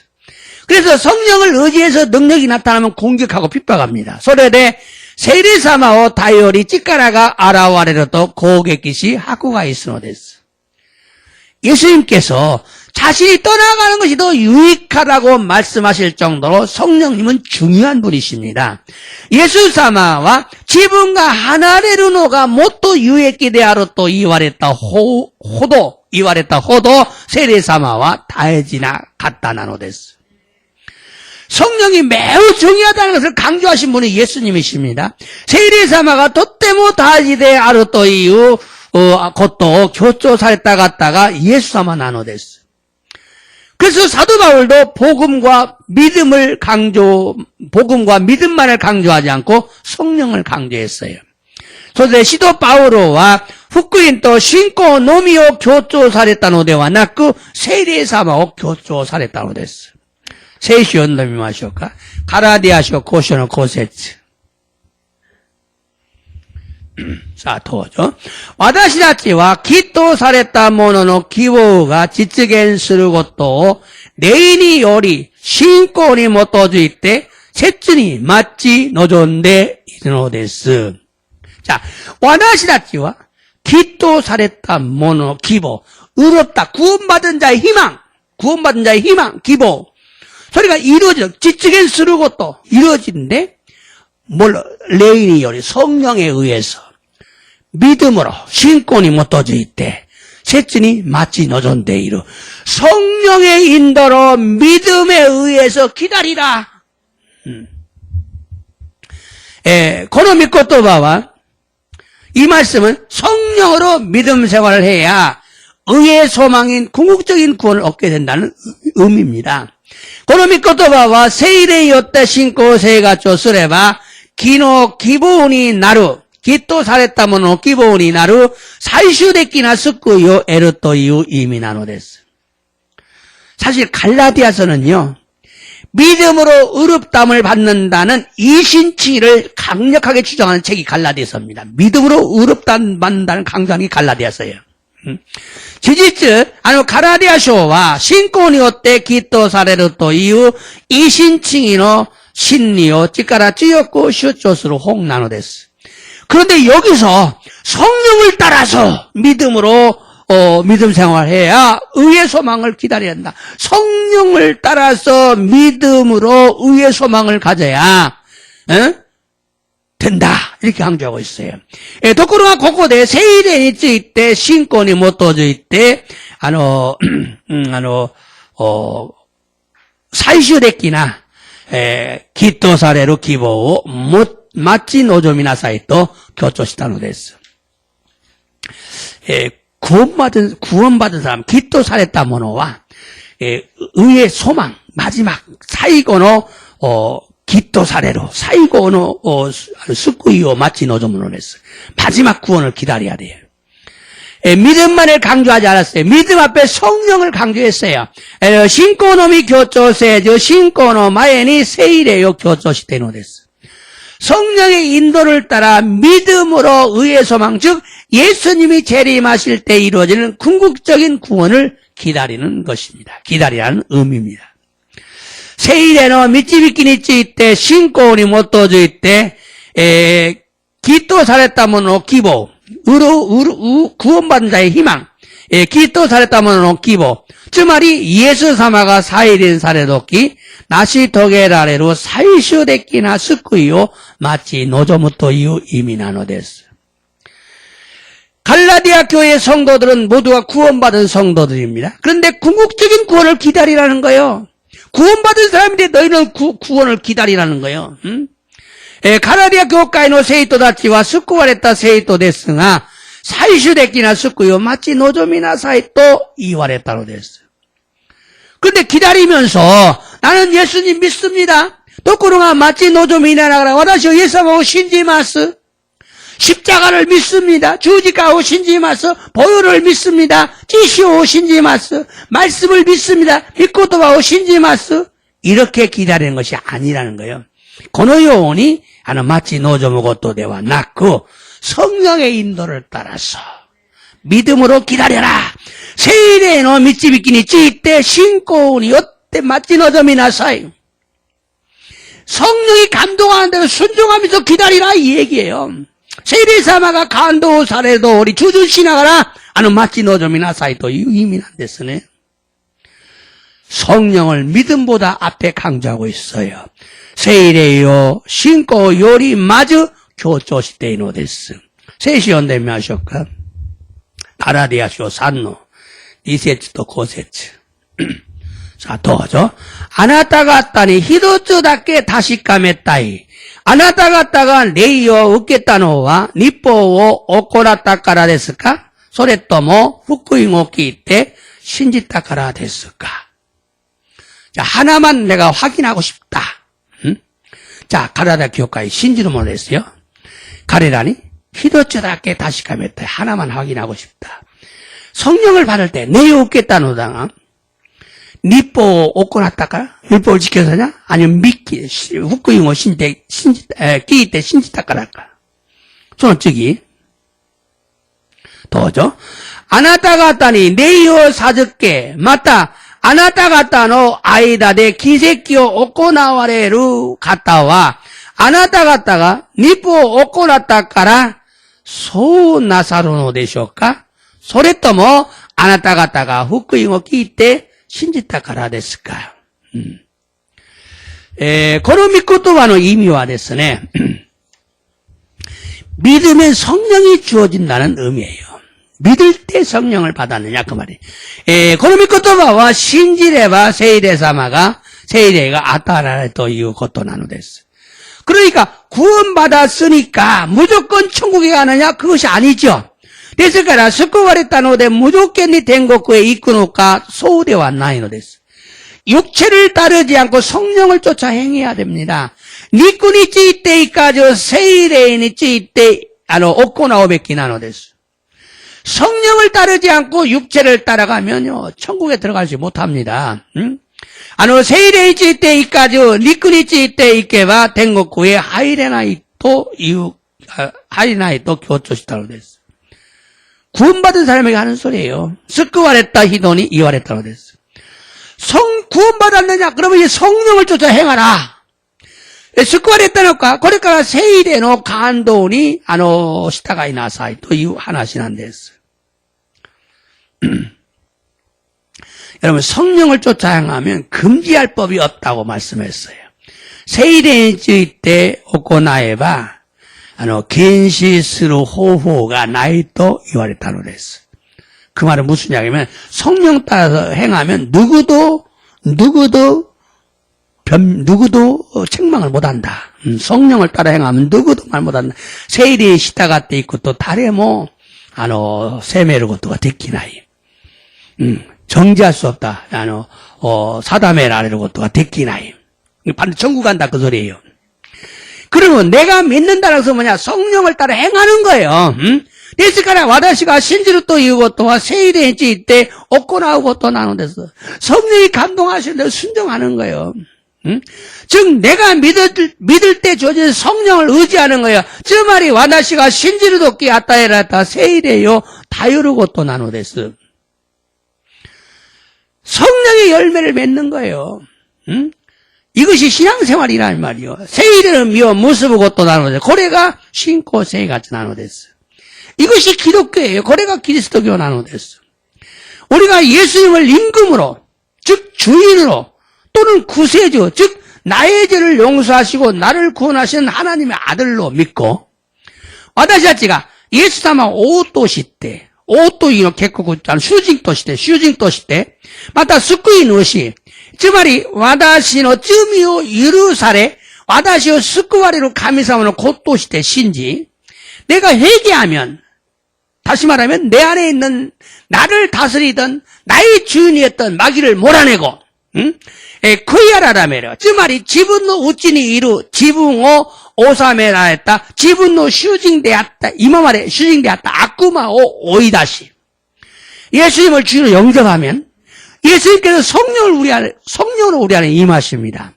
그래서 성령을 의지해서 능력이 나타나면 공격하고 핍박합니다. 소래대 세리사마오 다요리 찌까라가 아라와레로도 고객기시 하쿠가 있으노 됐어. 예수님께서 자신이 떠나가는 것이 더 유익하다고 말씀하실 정도로 성령님은 중요한 분이십니다. 예수사마와 지분과 하나레루노가 못도 유익기대하로 또 이와랬다 호도 세례사마와 다해지나 갖다나노 됐어. 성령이 매우 중요하다는 것을 강조하신 분이 예수님이십니다. 세례사마가 도때모 다지대 아르또 이유 곧도 교조사랬다 갔다가 예수사마 나노 됐어. 그래서 사도 바울도 복음과 믿음만을 강조하지 않고 성령을 강조했어요. 그래서 시도 바울로와 후쿠인또 신고 노미오 교조사랬다노 데와 나그 세례사마오 교조사랬다노 됐어. 세시 연놈이 마쇼까 가라디아쇼 고쇼노 고세츠. 자, 도죠. 와다시다치와 기토 사랬다 모노노 기보가 지츠겐する것도 내인이 요리 신권이 못도주 이때 셋준이 맞지 노존데 이르노 데스. 자, 와다시다치와 기토 사랬다 모노 기보 의롭다 구원받은 자의 희망 기보 소리가 이루어져 지츠겐 する것도 이루어지는데 레인이 요리 성령에 의해서 믿음으로 신권이 못도주 이때 셋준이 맞지 노존데 이루 성령의 인도로 믿음에 의해서 기다리라. 고노 믿고또 봐와 이 말씀은 성령으로 믿음 생활을 해야 의의 소망인 궁극적인 구원을 얻게 된다는 의미입니다. 고노 믿고또 봐와 세일에 요때 신고 세가 쪼스레바 기노 기본이 나루 기또 사랬다모노 기본이 나루 사이슈데키나 스쿠요 에르토유 이미나노 데스. 사실 갈라디아서는요 믿음으로 의롭다함을 받는다는 이신칭의를 강력하게 주장하는 책이 갈라디아서입니다. 믿음으로 의롭다함을 받는다는 강조하는 게 갈라디아서예요. 지지츠 가라디아쇼와 신권이 어때 기또 사레르토 이후 이신칭의노 신리오 찌까라 찌였고 슈초스로 홍나노 데스. 그런데 여기서 성령을 따라서 믿음으로 믿음 생활해야 의의 소망을 기다려야 한다. 성령을 따라서 믿음으로 의의 소망을 가져야 된다. 이렇게 강조하고 있어요. 도쿠로가 고코데 세일에 있을 신권이 못도져 있대. 사이슈데키나 기토사레로 기보 마치 노조미나 사이토 교조시다のです。 구원받은 사람, 기토사레다 모노와 의의 소망, 마지막 사이고의 기토사레로 사이고의 스쿠이오 마치 노조미노です. 마지막 구원을 기다려야 돼요. 믿음만을 강조하지 않았어요. 믿음 앞에 성령을 강조했어요. 신고노미 교조세, 신고노 마에니 세이레요 교조시대노です. 성령의 인도를 따라 믿음으로 의의 소망, 즉 예수님이 재림하실 때 이루어지는 궁극적인 구원을 기다리는 것입니다. 기다리라는 의미입니다. 세일에는 미치비키니치 이때 신고니 못도주 이때 기도 살았다면 기보 구원받은 자의 희망 기도 살았다면 기보つまり 예수様が 再臨される時成し遂げられる最終的な救いを待ち望むという意味なのです。 갈라디아 교회 성도들은 모두가 구원받은 성도들입니다. 그런데 궁극적인 구원을 기다리라는 거예요. 구원받은 사람인데 너희는 구원을 기다리라는 거예요. 갈라디아 교회의 세이토다치와 스쿠와레타 세이토ですが 最終的な救いを待ち望みなさいと言われたのです。 그런데 기다리면서 나는 예수님 믿습니다. ところが待ち望みながら私はイエス様を信じます. 십자가를 믿습니다. 주지가を 신지마스, 보혈을 믿습니다. 지시を 신지마스, 말씀을 믿습니다. 믿고도바を 신지마스. 이렇게 기다리는 것이 아니라는 거예요. このように待ち望むことではなく 성령의 인도를 따라서 믿음으로 기다려라. 세일에の導きについて信仰によって待ち望みなさい. 성령이 감동하는 대로 순종하면서 기다리라 이 얘기예요. 세일의 사마가 감동される通り 주준しながら待ち望みなさいという意味なんですね. 성령을 믿음보다 앞에 강조하고 있어요. 세일에요 신고 요리 마주 교조시대のです. 聖書読んでみましょうか。ガラディア書3の2節と5節。さあ、どうぞ。あなた方に一つだけ確かめたい。あなた方が霊を受けたのは律法を行ったからですか？それとも福音を聞いて信じたからですか？ 자, 하나만 내가 확인하고 싶다. 자, 가라다 교회 신지는 모르겠어요. 가래라니 히도츠다께 다시 가면다. 하나만 확인하고 싶다. 성령을 받을 때 내가 얻겠다노다. 니뽀 얻고 났다까? 율법을 지켜서냐? 아니면 믿기, 후쿠잉어 끼이 때 신지다까랄까? 저는 저기 더죠. 아나타가타니 네이오 사즈께 맞다. あなた方の間で奇跡を行われる方は、あなた方が律法を行ったから、そうなさるのでしょうか？それとも、あなた方が福音を聞いて信じたからですか？この御言葉の意味はですね、믿음의 성령이 주어진다는 의미예요. 믿을 때 성령을 받았느냐 그 말이에요. この御言葉は信じれば聖霊様が聖霊が与えられるということなのです. 그러니까 구원받았으니까 무조건 천국에 가느냐 그것이 아니죠. ですから救われたので無条件に天国へ行くのかそうではないのです. 육체를 따르지 않고 성령을 쫓아 행해야 됩니다. 肉についていかず聖霊について行うべきなのです. 성령을 따르지 않고 육체를 따라가면요 천국에 들어가지 못합니다. 응? 세일에 있을 때까지 니꾸니 있을 때 있게바天国へ 入れないという強調したのです. 구원받은 사람에게 하는 소리예요. 救われた人に言われたのです. 구원받았느냐? 그러면 이제 성령을 쫓아 행하라. 救われたのか? これから聖霊の感動に従いなさいという話なんです. 여러분, 성령을 쫓아 행하면 금지할 법이 없다고 말씀했어요. 세일의 때 오고 나에바, 겐시스로 호호가 나이또 이와랬다고 그랬어. 그 말은 무슨 이야기냐면, 성령 따라서 행하면 누구도 책망을 못한다. 성령을 따라 행하면 누구도 말 못한다. 세일이 시다가 때 있고 또 달에 세메르 것도가 됐기나이. 정지할 수 없다. 사다메라 이런 것도가 됐기나이. 반드시 천국 간다 그 소리예요. 그러면 내가 믿는다는 것은 뭐냐? 성령을 따라 행하는 거예요. 데스카라 와다시가 신지로 또 이유고 또와 세일에 있때 얻고 나오고 또 나누는데서 성령이 감동하시는 대로 순종하는 거예요. 즉 내가 믿을 때 주어진 성령을 의지하는 거예요. 저 말이 와다시가 신지로도 끼았다에라다 세일에요 다유르고 또 나누데스. 성령의 열매를 맺는 거예요. 이것이 신앙생활이라는 말이요. 세일에는 미워 무스부고 또 나누데스. 고래가 신고 세이같이 나누데스. 이것이 기독교예요. 고래가 그리스도교 나누데스. 우리가 예수님을 임금으로 즉 주인으로 또는 구세주, 즉 나의 죄를 용서하시고 나를 구원하시는 하나님의 아들로 믿고 와다시아치가 예수사마 오토시때 오토이노 개코구짠 슈징토시때 마타 스쿠인 의시 つまり私の罪を許され私を救われる神様の子として信じ 내가 회개하면 다시 말하면 내 안에 있는 나를 다스리던 나의 주인이었던 마귀를 몰아내고 쿠이아라라메려. 그 말이 지분노 우찌니 이루 지붕오 오사메라 했다. 지분노 슈징되었다. 이마 말에 슈징되었다. 아쿠마오 오이다시. 예수님을 주로 영접하면 예수님께서 성령으로 우리 안에 임하십니다.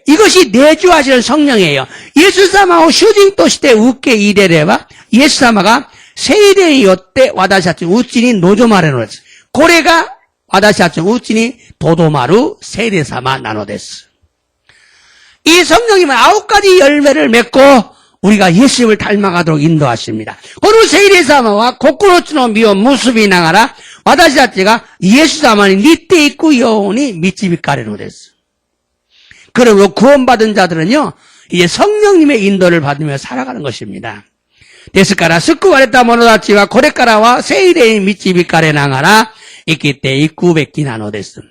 이것이 내주하시는 성령이에요. 예수사마오 슈징토시대 우케 이데레바 예수사마가 세일에 요때 와다시아치 우찌니 노조마레노레스. 고래가 와다시아치 우찌니 도도마루 세례사마 나노데스. 이 성령님은 9가지 열매를 맺고 우리가 예수님을 닮아가도록 인도하십니다. 고노 세례사마와 고쿠노츠노 미오 무수비 나가라 와다시아치가 예수사마니 니때 있고 요오니 미치비까레노데스. 그러므로 구원받은 자들은요 이제 성령님의 인도를 받으며 살아가는 것입니다. ですから、救われた者たちはこれからは聖霊に導かれながら生きていくべきなのです。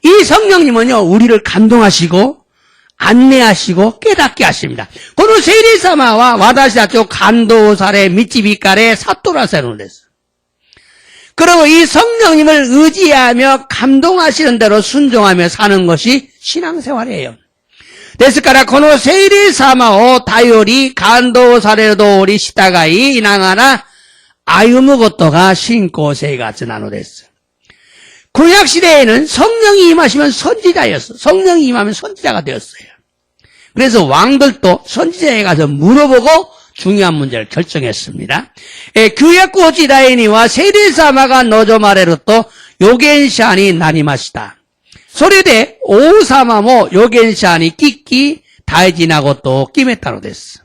이 성령님은요, 우리를 감동하시고, 안내하시고, 깨닫게 하십니다. この聖霊様は私たちを感動され、導かれ、悟らせるのです。 그리고 이 성령님을 의지하며 감동하시는 대로 순종하며 사는 것이 신앙생활이에요. ですから、この聖霊様を頼り、感動される通り従いながら歩むことが信仰生活なのです。 구약 시대에는 성령이 임하시면 선지자였어요. 성령이 임하면 선지자가 되었어요. 그래서 왕들도 선지자에 가서 물어보고 중요한 문제를 결정했습니다. 규약고 지다이니와聖霊様が望まれると預言者になりました。 それで王様も預言者に聞き大事なことを決めたのです.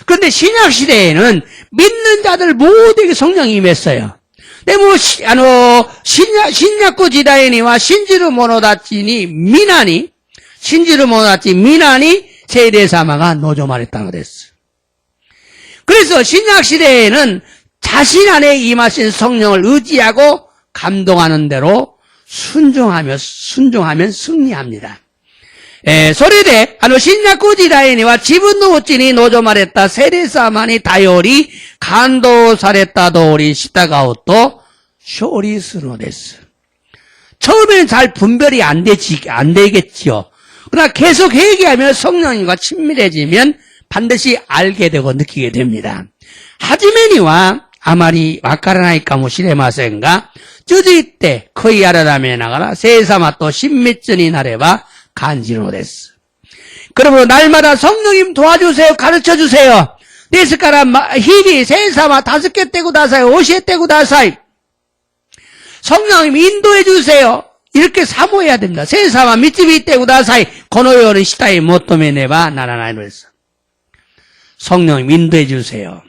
그런데 신약 시대에는 믿는 자들 모두에게 성령이 임했어요. 근데 신약고 지다에니와 신지루 모노다치니 미나니 신지루 모노다치 미나니 세례사마가 노조말했다는 것이었어요. 그래서 신약 시대에는 자신 안에 임하신 성령을 의지하고 감동하는 대로 순종하면 승리합니다. それで、新約時代には自分のうちに望まれた聖霊様に頼り、感動された通り従うと勝利するのです. 처음에는 잘 분별이 안 되겠지요. 그러나 계속 회개하며 성령님과 친밀해지면 반드시 알게 되고 느끼게 됩니다. 하지메니와あまりわからないかもしれませんが、続いて悔い改めながら聖様と親密になれば感じるのです。 그러므로 날마다 성령님 도와주세요. 가르쳐주세요. ですから日々聖様助けてください. 教えてください. 성령님 인도해 주세요. 이렇게 사모해야 됩니다.聖様導いてください. このようにしたい求めねばならないのです. 성령님 인도해 주세요.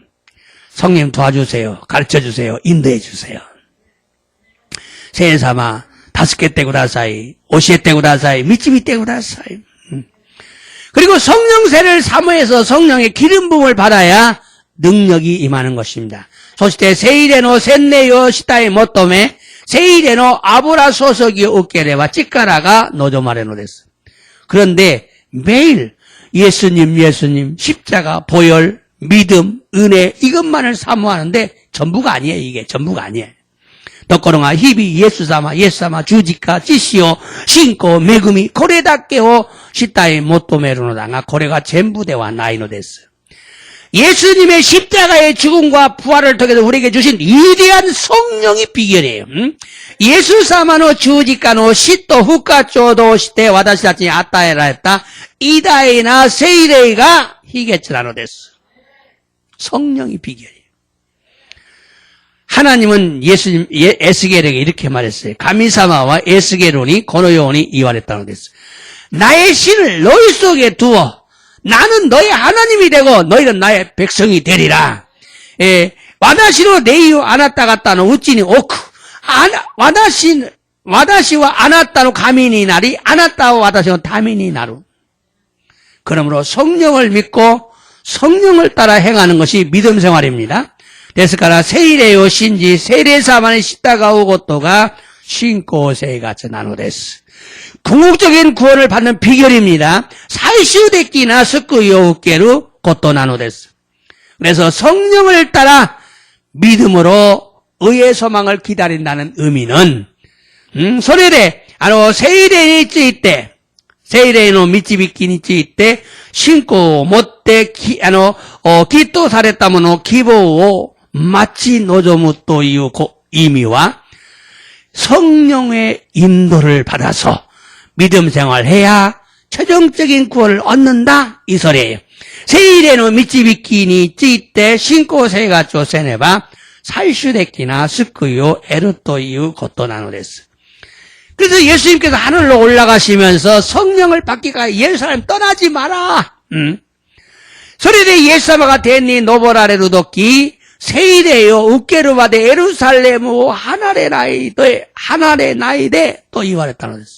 성령 도와주세요. 가르쳐주세요. 인도해주세요. 세사마 5개 떼고 다사이, 50개 떼고 다사이, 미치미 떼고 다사이. 그리고 성령세를 사모해서 성령의 기름 부음을 받아야 능력이 임하는 것입니다. 소시대 세이레노 센네요 시타의 못돔에 세이레노 아브라 소속이요 우케레와 찌까라가 노조마레노 됐어. 그런데 매일 예수님 십자가 보혈 믿음 은혜 이것만을 사모하는데 전부가 아니에요. 이게 전부가 아니에요. 덕거롱아 히비 예수사마 주지카 지시오 신고 메구미 고레다케오 시타의 못도메르노다가 고레가 전부대와 나이노 됐어요. 예수님의 십자가의 죽음과 부활을 통해서 우리에게 주신 위대한 성령이 비결이에요. 예수사마노 주지카노 시토 후카초도 시테 와다시다치 아따에라 했다 이다이나 세이레이가 히게츠라노 됐어. 성령이 비결이에요. 하나님은 예수님 에스겔에게 이렇게 말했어요. 가미사마와 에스겔론이 고노요온이 이완했다고 됐어요. 나의 신을 너희 속에 두어 나는 너의 하나님이 되고 너희는 나의 백성이 되리라. 와다시로 네이요 아나타가타노 우찌니 오쿠 와다시와 아나타노 가미니 나리 아나타와 와다시와 다미니 나루. 그러므로 성령을 믿고 성령을 따라 행하는 것이 믿음 생활입니다. 데스카라 세이레요 신지 세이레사만의 시타가오고토가 신고세이가츠 나노데스. 궁극적인 구원을 받는 비결입니다. 사이슈데끼나 스쿠요우케루 고토 나노데스. 그래서 성령을 따라 믿음으로 의의 소망을 기다린다는 의미는 소레레 세이레니 찌이때 세이레노 미치비키니 찌이때 신고 못때 기또 사랬다모노 기보오 마치 노조무 또 이유 의미와 성령의 인도를 받아서 믿음 생활해야 최종적인 구원을 얻는다 이 소리예요. 세이레노 미치비키니 찌때 신고세가 조세네바 살슈데키나 스쿠요 에르토이유 고토나노데스. 그래서 예수님께서 하늘로 올라가시면서 성령을 받기가 예루살렘 떠나지 마라. 소리대 예사마가 됐니 노보라레루도끼 세이레요 우케르바데 에루살렘우 하나레 나이데 또 이와랬다는 거였어.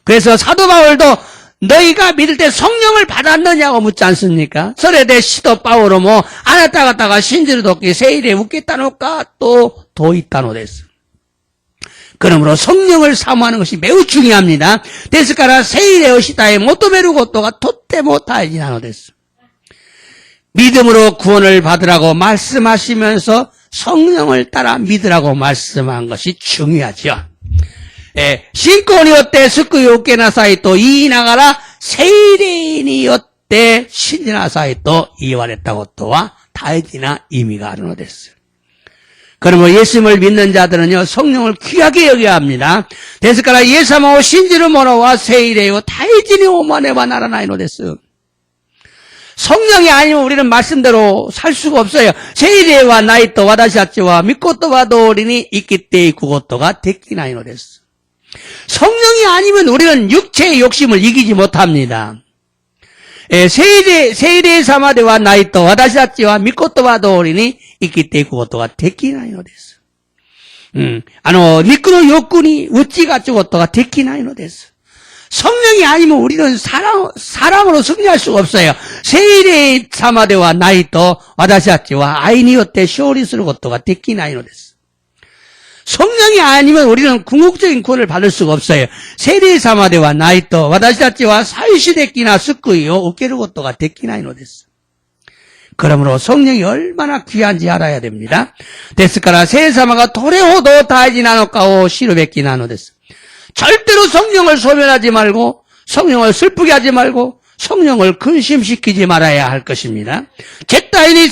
그래서 사도 바울도 너희가 믿을 때 성령을 받았느냐고 묻지 않습니까? 소리대 시도 바울은 아나타가타가 신지르도끼 세이레 우케타노까 또 도이타노 됐어. 그러므로 성령을 사모하는 것이 매우 중요합니다. 데스카라 세이레오 시타에 모토메루 고토가 토테모 타이지나노 됐어. 믿음으로 구원을 받으라고 말씀하시면서 성령을 따라 믿으라고 말씀한 것이 중요하죠. 신코니요때 스쿠요케나사이 또 이나가라 세이레니요때 신지나사이 또 이완했다고 또와 다이지나 의미가 아르노 됐어요. 그러므로 예수님을 믿는 자들은요 성령을 귀하게 여겨야 합니다. 데스카라 예사마오 신지르 모노와 세이레요 다이지니 오마네와 나라나이노 됐어요. 성령이 아니면 우리는 말씀대로 살 수가 없어요. 세이레와 나이토 와다시아치와 미코토와 도리니 이끼때이 구고토가 데키나이노 됐어. 성령이 아니면 우리는 육체의 욕심을 이기지 못합니다. 세이레 사마데와 나이토 와다시아치와 미코토와 도리니 이끼때이 구고토가 데키나이노 됐어. 니쿠노 욕군이 우찌가 쭈고토가 데키나이노 됐어. 성령이 아니면 우리는 사람으로 승리할 수가 없어요. 세이레 사마데와 나이토 와다시아치와 아이니요테 쇼리스루 고토가 데키나이노 됐어. 성령이 아니면 우리는 궁극적인 구원을 받을 수가 없어요. 세이레 사마데와 나이토 와다시아치와 사이시데키나 스쿠이요 우케르 고토가 데키나이노 됐어. 그러므로 성령이 얼마나 귀한지 알아야 됩니다. 데스카라 세사마가 도레호도 다이지나노카오 시르베키나노 됐어. 절대로 성령을 소멸하지 말고 성령을 슬프게 하지 말고 성령을 근심시키지 말아야 할 것입니다. 제타이니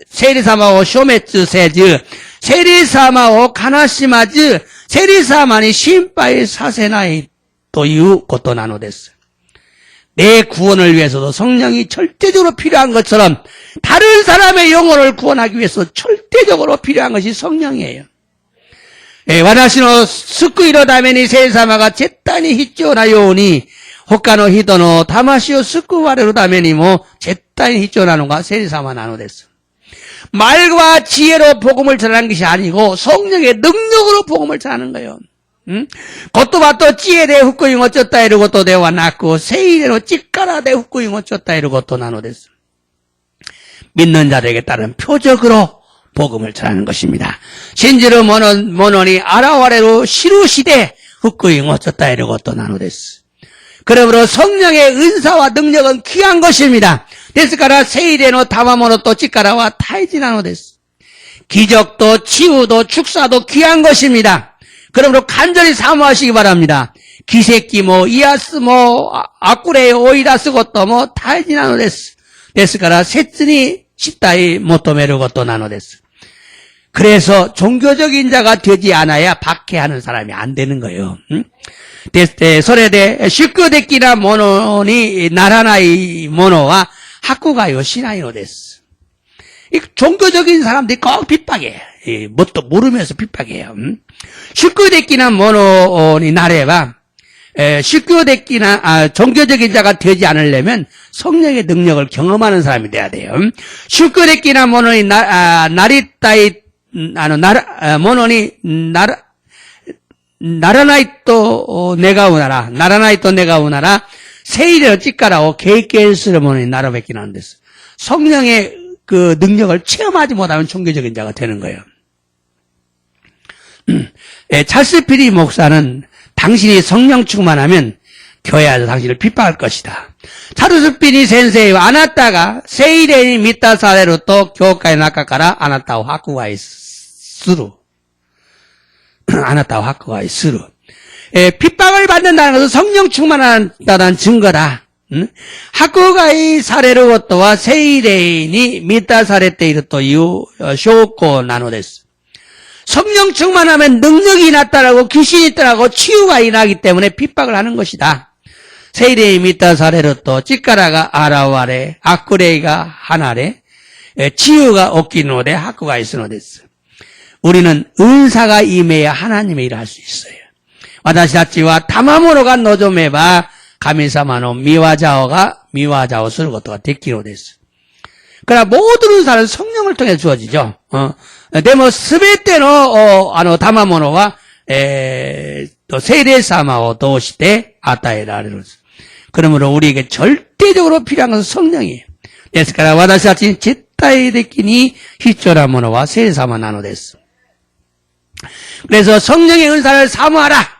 세리사마오 쇼메츠 세즈 세리사마오 가나시마즈 세리사마니 신바이 사세나이 또유 고토나노 됐어요. 내 구원을 위해서도 성령이 절대적으로 필요한 것처럼 다른 사람의 영혼을 구원하기 위해서 절대적으로 필요한 것이 성령이에요. 와다시노 스쿠이로 다메니 세이사마가 제타니 히쪼나요니 호카노 히도노 다마시오 스쿠와레로 다메니 제타니 히쪼나노가 세이사마 나노 됐어. 말과 지혜로 복음을 전하는 것이 아니고 성령의 능력으로 복음을 전하는 거예요. 겉도 봐도 지혜대 후꾸잉 어쩌다 이러고 또 대화 낳고 세이대로 찌까라대 후꾸잉 어쩌다 이러고 또 나눠댔어. 믿는 자들에게 따른 표적으로 복음을 전하는 것입니다. 신지로 모노니 아라와레로 시루시대 후꾸잉 어쩌다 이러고 또 나눠댔어. 그러므로 성령의 은사와 능력은 귀한 것입니다. 데스카라 세이데노 다마모노 또 찌까라와 타이지나노 데스. 기적도 치유도 축사도 귀한 것입니다. 그러므로 간절히 사모하시기 바랍니다. 기세끼 이아스 아쿠레 오이다스 것도 타이지나노 데스. 데스카라 세츠니 십다이 모토메르 것도 나노 데스. 그래서 종교적인 자가 되지 않아야 박해하는 사람이 안 되는 거예요. 소레데 슈크데끼나 모노니 나라나이 모노와 학구가요 시나이노 데스. 이 종교적인 사람들이 꼭 핍박해요. 뭣도 모르면서 핍박해요. 슈크데끼나 모노니 나레와 슈크데끼나 종교적인 자가 되지 않으려면 성령의 능력을 경험하는 사람이 돼야 돼요. 슈크데끼나 모노니 나리따이 모노니 나라나이또 내가 우나라 세이레로 찌까라고 개이케스를 모노니 나라뵙긴 하는 데서 성령의 그 능력을 체험하지 못하면 종교적인 자가 되는 거예요. 찰스 피리 목사는 당신이 성령 충만하면 교회 안에서 당신을 핍박할 것이다. 찰스 피리 센세이와 아나타가 세이레니 미타사레로 또 교회에 나가까라 아나타와 학구가 있으루. 아나타와 학구가 있으루. 핍박을 받는다는 것은 성령 충만한다는 증거다. 학구가의 사례로 것도와 세이레인이 미타 사례 때 이렇도 유 쇼코 나노데스. 성령 충만하면 능력이 나타나고 귀신이 떠나고 치유가 일어나기 때문에 핍박을 하는 것이다. 세이레이 미타 사례로 또 찌까라가 아라와레 아쿠레이가 하나레 치유가 없기노데 학구가 있으노데스. 우리는 은사가 임해야 하나님의 일을 할 수 있어요. 와다시다치와 타마모노가 노조메바 가미사마노 미와자오 쓰는 것도가 데키로 됐어. 그러나 모든 은사는 성령을 통해 주어지죠. 데모 스베테노 다마모노와 또 세이레사마오 도시대 아타에라르스. 그러므로 우리에게 절대적으로 필요한 것은 성령이에요. 데스카라 와다시다치 제타이 데키니 히초라모노와 세이레사마 나노데스. 그래서 성령의 은사를 사모하라.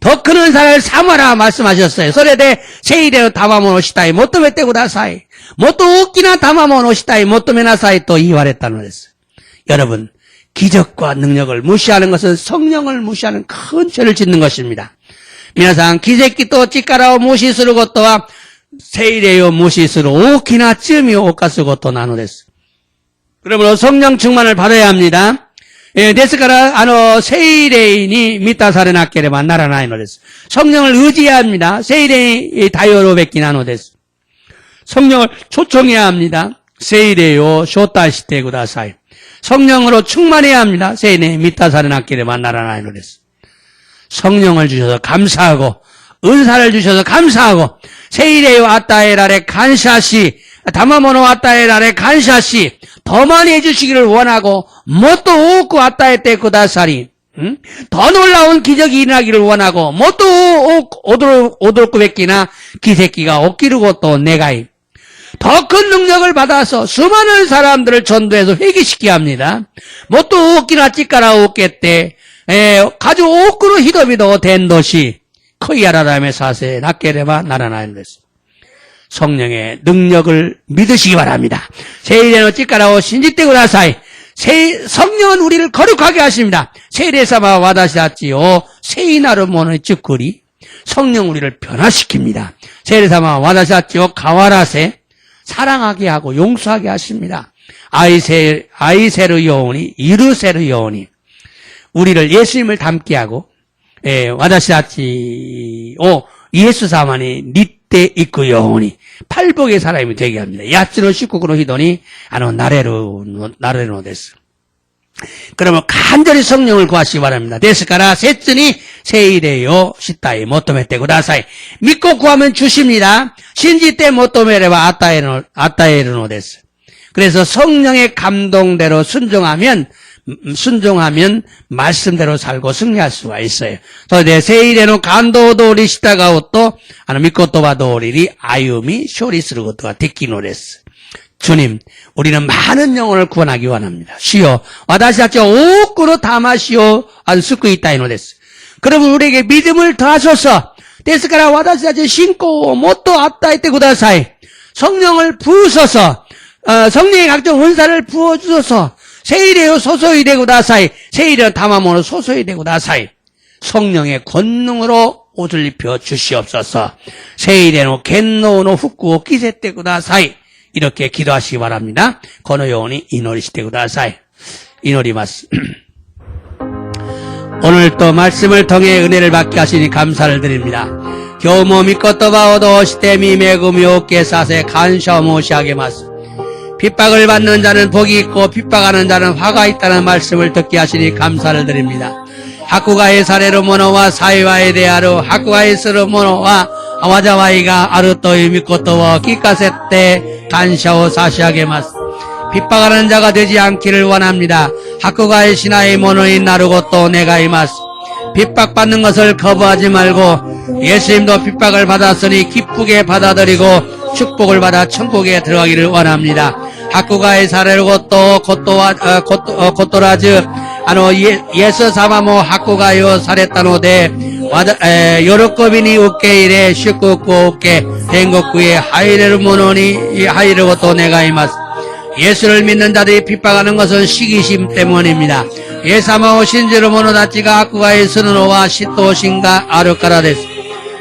더 큰 은사를 사모하라 말씀하셨어요. 소레데 세이레노 다마모노 시타이 모토메 떼고 나사이 모토 웃기나 다마모노 시타이 모토메 나사이 또 이활했다는 거였어요. 여러분, 기적과 능력을 무시하는 것은 성령을 무시하는 큰 죄를 짓는 것입니다. 미나상 기세끼 또 찌까라오 무시스루 것도와 세이레요 무시스루 오키나 쯤이요 오카스 것도 나누랬어. 그러므로 성령 충만을 받아야 합니다. 데스카라 세이레인이 미타사레 나케레만 나라나이 노데스. 성령을 의지해야 합니다. 세이레이 다이오로 뵙긴 하노데스. 성령을 초청해야 합니다. 세이레요 쇼타시테 구다사이. 성령으로 충만해야 합니다. 세이레이 미타사레 나케레만 나라나이 노데스. 성령을 주셔서 감사하고 은사를 주셔서 감사하고 세이레요 아따에라레 간샤시 다마모노 아따에라레 간샤시 더 많이 해주시기를 원하고 뭣도 없고 아따에 때 그다사리 더 놀라운 기적이 일어나기를 원하고 뭣도 오돌고 뵙기나 기새끼가 없기르고 또 내가이 더 큰 능력을 받아서 수많은 사람들을 전도해서 회개시키게 합니다. 뭣도 없기나 찌까라 없겠대 가주 오꾸로 히도비도 된 도시 커이아라람의 사세 낫게레바 나라나인 데스. 성령의 능력을 믿으시기 바랍니다. 세이레노 찌까라오 신지떼고 나사이 성령은 우리를 거룩하게 하십니다. 세이레사마 와다시다지요 세이나르 모노 쯔꾸리 성령 우리를 변화시킵니다. 세이레사마 와다시다지요 가와라세 사랑하게 하고 용서하게 하십니다. 아이세르 요오니 이르세르 요오니 우리를 예수님을 닮게 하고 와다시다지오 예수사마니 니때 있고 요오니 팔복의 사람이 되게 합니다. 야츠노 시쿠쿠노 히도니 나레노 데스. 그러면 간절히 성령을 구하시기 바랍니다. 데스카라 세츠니 세이레요 시타이 모토메떼 구다사이 믿고 구하면 주십니다. 신지 때 모토메레바 아따에르노 데스. 그래서 성령의 감동대로 순종하면 말씀대로 살고 승리할 수가 있어요. 또 내 세일에는 간도도 우리 시다가오 또 믿고 또 봐도 우리 아유미 쇼리することができるのです. 주님, 우리는 많은 영혼을 구원하기 원합니다. 주여, 私たちを多くの魂を救いたいのです. 그러면 우리에게 믿음을 더하소서. ですから私たち信仰をもっと与えてください. 성령을 부으소서. 성령의 각종 은사를 부어주소서. 세일에요 소소히 되고 나사이. 세일에요 담아모노 소소히 되고 나사이. 성령의 권능으로 옷을 입혀 주시옵소서. 세일에노 겐노노 후쿠오 기세되고 나사이. 이렇게 기도하시기 바랍니다. 고노요원이 이노리시되 구다사이. 이노리마스. 오늘 또 말씀을 통해 은혜를 받게 하시니 감사를 드립니다. 교모 믿고또 바오도 시대미 매금이 없게 사세 간셔 모시하게 마스. 핍박을 받는 자는 복이 있고 핍박하는 자는 화가 있다는 말씀을 듣게 하시니 감사를 드립니다. 하쿠가의 사례로 모노와 사이와에 대하로 하쿠가의 스로 모노와 아와자와이가 아르토이 믿고또 기카세때 간샤오 사시하게 마스. 핍박하는 자가 되지 않기를 원합니다. 하쿠가의 신하의 모노인 나르고 또 내가 이마스. 핍박받는 것을 거부하지 말고 예수님도 핍박을 받았으니 기쁘게 받아들이고 축복을 받아 천국에 들어가기를 원합니다. 하쿠가의 사례로 또 고토라즈 예수 사마모 하쿠가요 사레타노데 요르코비니 우케이레 슈쿠쿠 우케 행국구에 하이레르 모노니 하이르고 또 내가 이마스. 예수를 믿는 자들이 핍박하는 것은 시기심 때문입니다. 예사마오 신지로 모노다치가 하쿠가의 스누노와 시토신가 아르카라데스.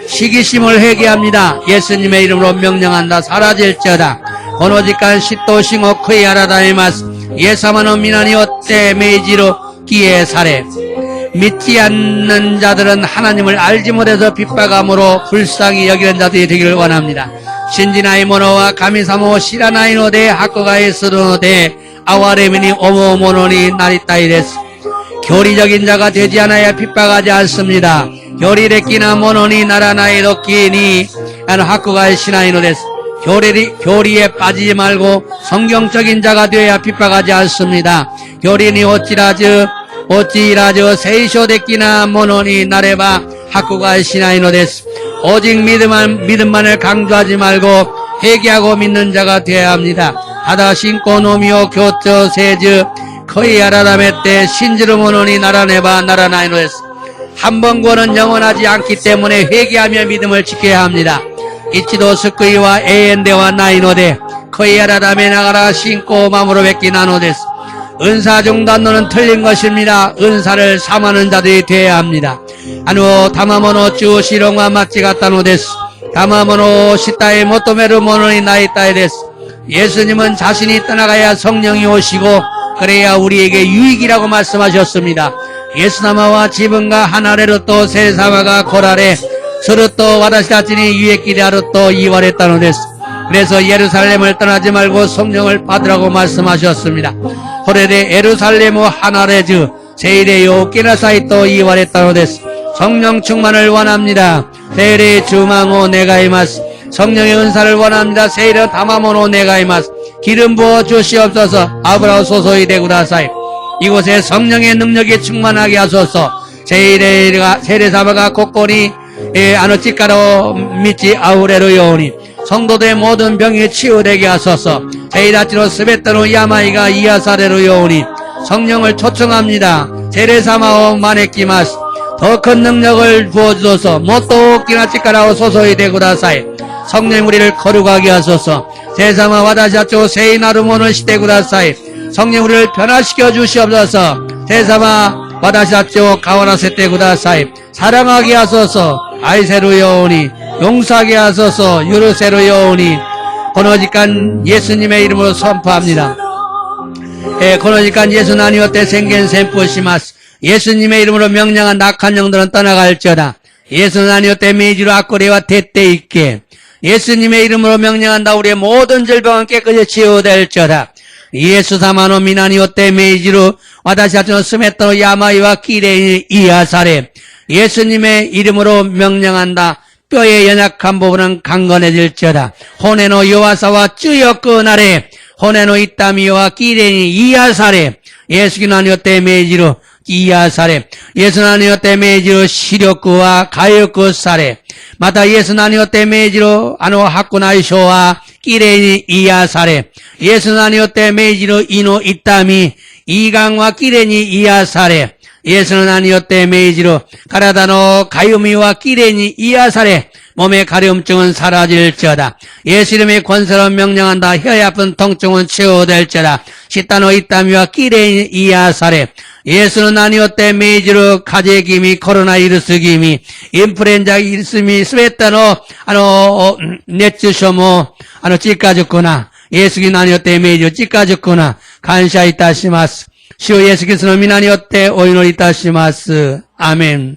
시기심을 회개합니다. 예수님의 이름으로 명령한다. 사라질지어다. 고노지간 시토싱오 크이아라다이마스. 예사마노 미나니 오떼 메이지로 기에 사례. 믿지 않는 자들은 하나님을 알지 못해서 핍박함으로 불쌍히 여기는 자들이 되기를 원합니다. 신지나이 모노와 가미사모 시라나이노데 하쿠가의 스르노데 아와레미니 오모모노니 나리따이데스. 교리적인 자가 되지 않아야 핍박하지 않습니다. 교리레끼나 모노니 나라나이도 끼니 하쿠가의 시나이노데스. 교리에 빠지지 말고 성경적인 자가 되어야 핍박하지 않습니다. 교리니 오찌라즈 세이쇼데끼나 모노니 나레바 하쿠가의 시나이노데스. 오직 믿음만을 강조하지 말고 회개하고 믿는 자가 되어야 합니다. 하다 신고 노미오 교토 세즈 거의 아라다메 때 신지르 모노니 나라네바 나라나이노데스. 한 번 구원은 영원하지 않기 때문에 회개하며 믿음을 지켜야 합니다. 이치도 스크이와 에엔데와 나이노데 거의 아라다메 나가라 신고 마무로 뵙기 나노데스. 은사 중단론은 틀린 것입니다. 은사를 삼하는 자들이 되어야 합니다. 다마모노 쭈시롱와 마치가타노데스. 다마모노 시타에 모토메르 모노니 나이타에데스. 예수님은 자신이 떠나가야 성령이 오시고 그래야 우리에게 유익이라고 말씀하셨습니다. 예수나마와 지분과 하나레로 또 세사마가 고라레 서로 또 와다시다치니 유익기대하러 또 이와랬다노데스. 그래서 예루살렘을 떠나지 말고 성령을 받으라고 말씀하셨습니다. 호레데 예루살렘의 하나레즈 세이레요 끼나사이 또 이와랬다노데스. 성령 충만을 원합니다. 세이레 주망오 네가이마스. 성령의 은사를 원합니다. 세이레 다마모노 네가이마스. 기름 부어 주시옵소서. 아브라우 소소이 데구다사이. 이곳에 성령의 능력이 충만하게 하소서. 세이레사마가 곳곳이 아노치카로 미치 아우레로 요오니. 성도들의 모든 병이 치유되게 하소서. 세이다치로 스베타노 야마이가 이야사레로 요오니. 성령을 초청합니다. 세레사마오 마네키마스. 더 큰 능력을 부어주소서. 모토 키나치카라오 소소이 데구다사이. 성령 우리를 거룩하게 하소서. 세사마 와다샤초 세이나루모노 시데구다사이. 성령 우리를 변화시켜 주시옵소서. 세사마 와다샤초 가와라세데구다사이. 사랑하게 하소서. 아이세루 요오니. 용서하게 하소서. 유르세루 요오니. 고노지간 예수님의 이름으로 선포합니다. 고노지간 예수 나니오테 생겐 셈푸시마스. 예수님의 이름으로 명령한 낙한 영들은 떠나갈지어다. 예수 나니오테 메이지로 악고리와 대때 있게. 예수님의 이름으로 명령한다. 우리의 모든 질병은 깨끗이 치유될지어다. 예수 사마노 미나니오테 메이지로 와다시아토노 스메토노 야마이와 끼레이 이하사레. 예수님의 이름으로 명령한다. 뼈의 연약한 부분은 강건해질지어다. 호네노 요와사와 쯔여 끄나레. 骨の痛みはきれいに癒され、イエスの名によって命じる癒され、イエスの名によって命じる視力は回復され、またイエスの名によって命じる白内障はきれいに癒され、イエスの名によって命じる胃の痛み、胃がんはきれいに癒され、イエスの名によって命じる体のかゆみはきれいに癒され、몸의 가려움증은 사라질지어다. 예수 이름의 권세로 명령한다. 혀의 아픈 통증은 치유될지어다. 식단의 있다미와 끼레인 이야사레. 예수는 나니오때 메이지로 가재기미 코로나이루스기미 인플루엔자 이르스미 스웨타노熱中症も 찌까졌구나. 예수기 나니오때 메이지로 찌까졌구나. 감사이타시마스. 주 예수 그리스도의皆によってお祈りいたします。アメン。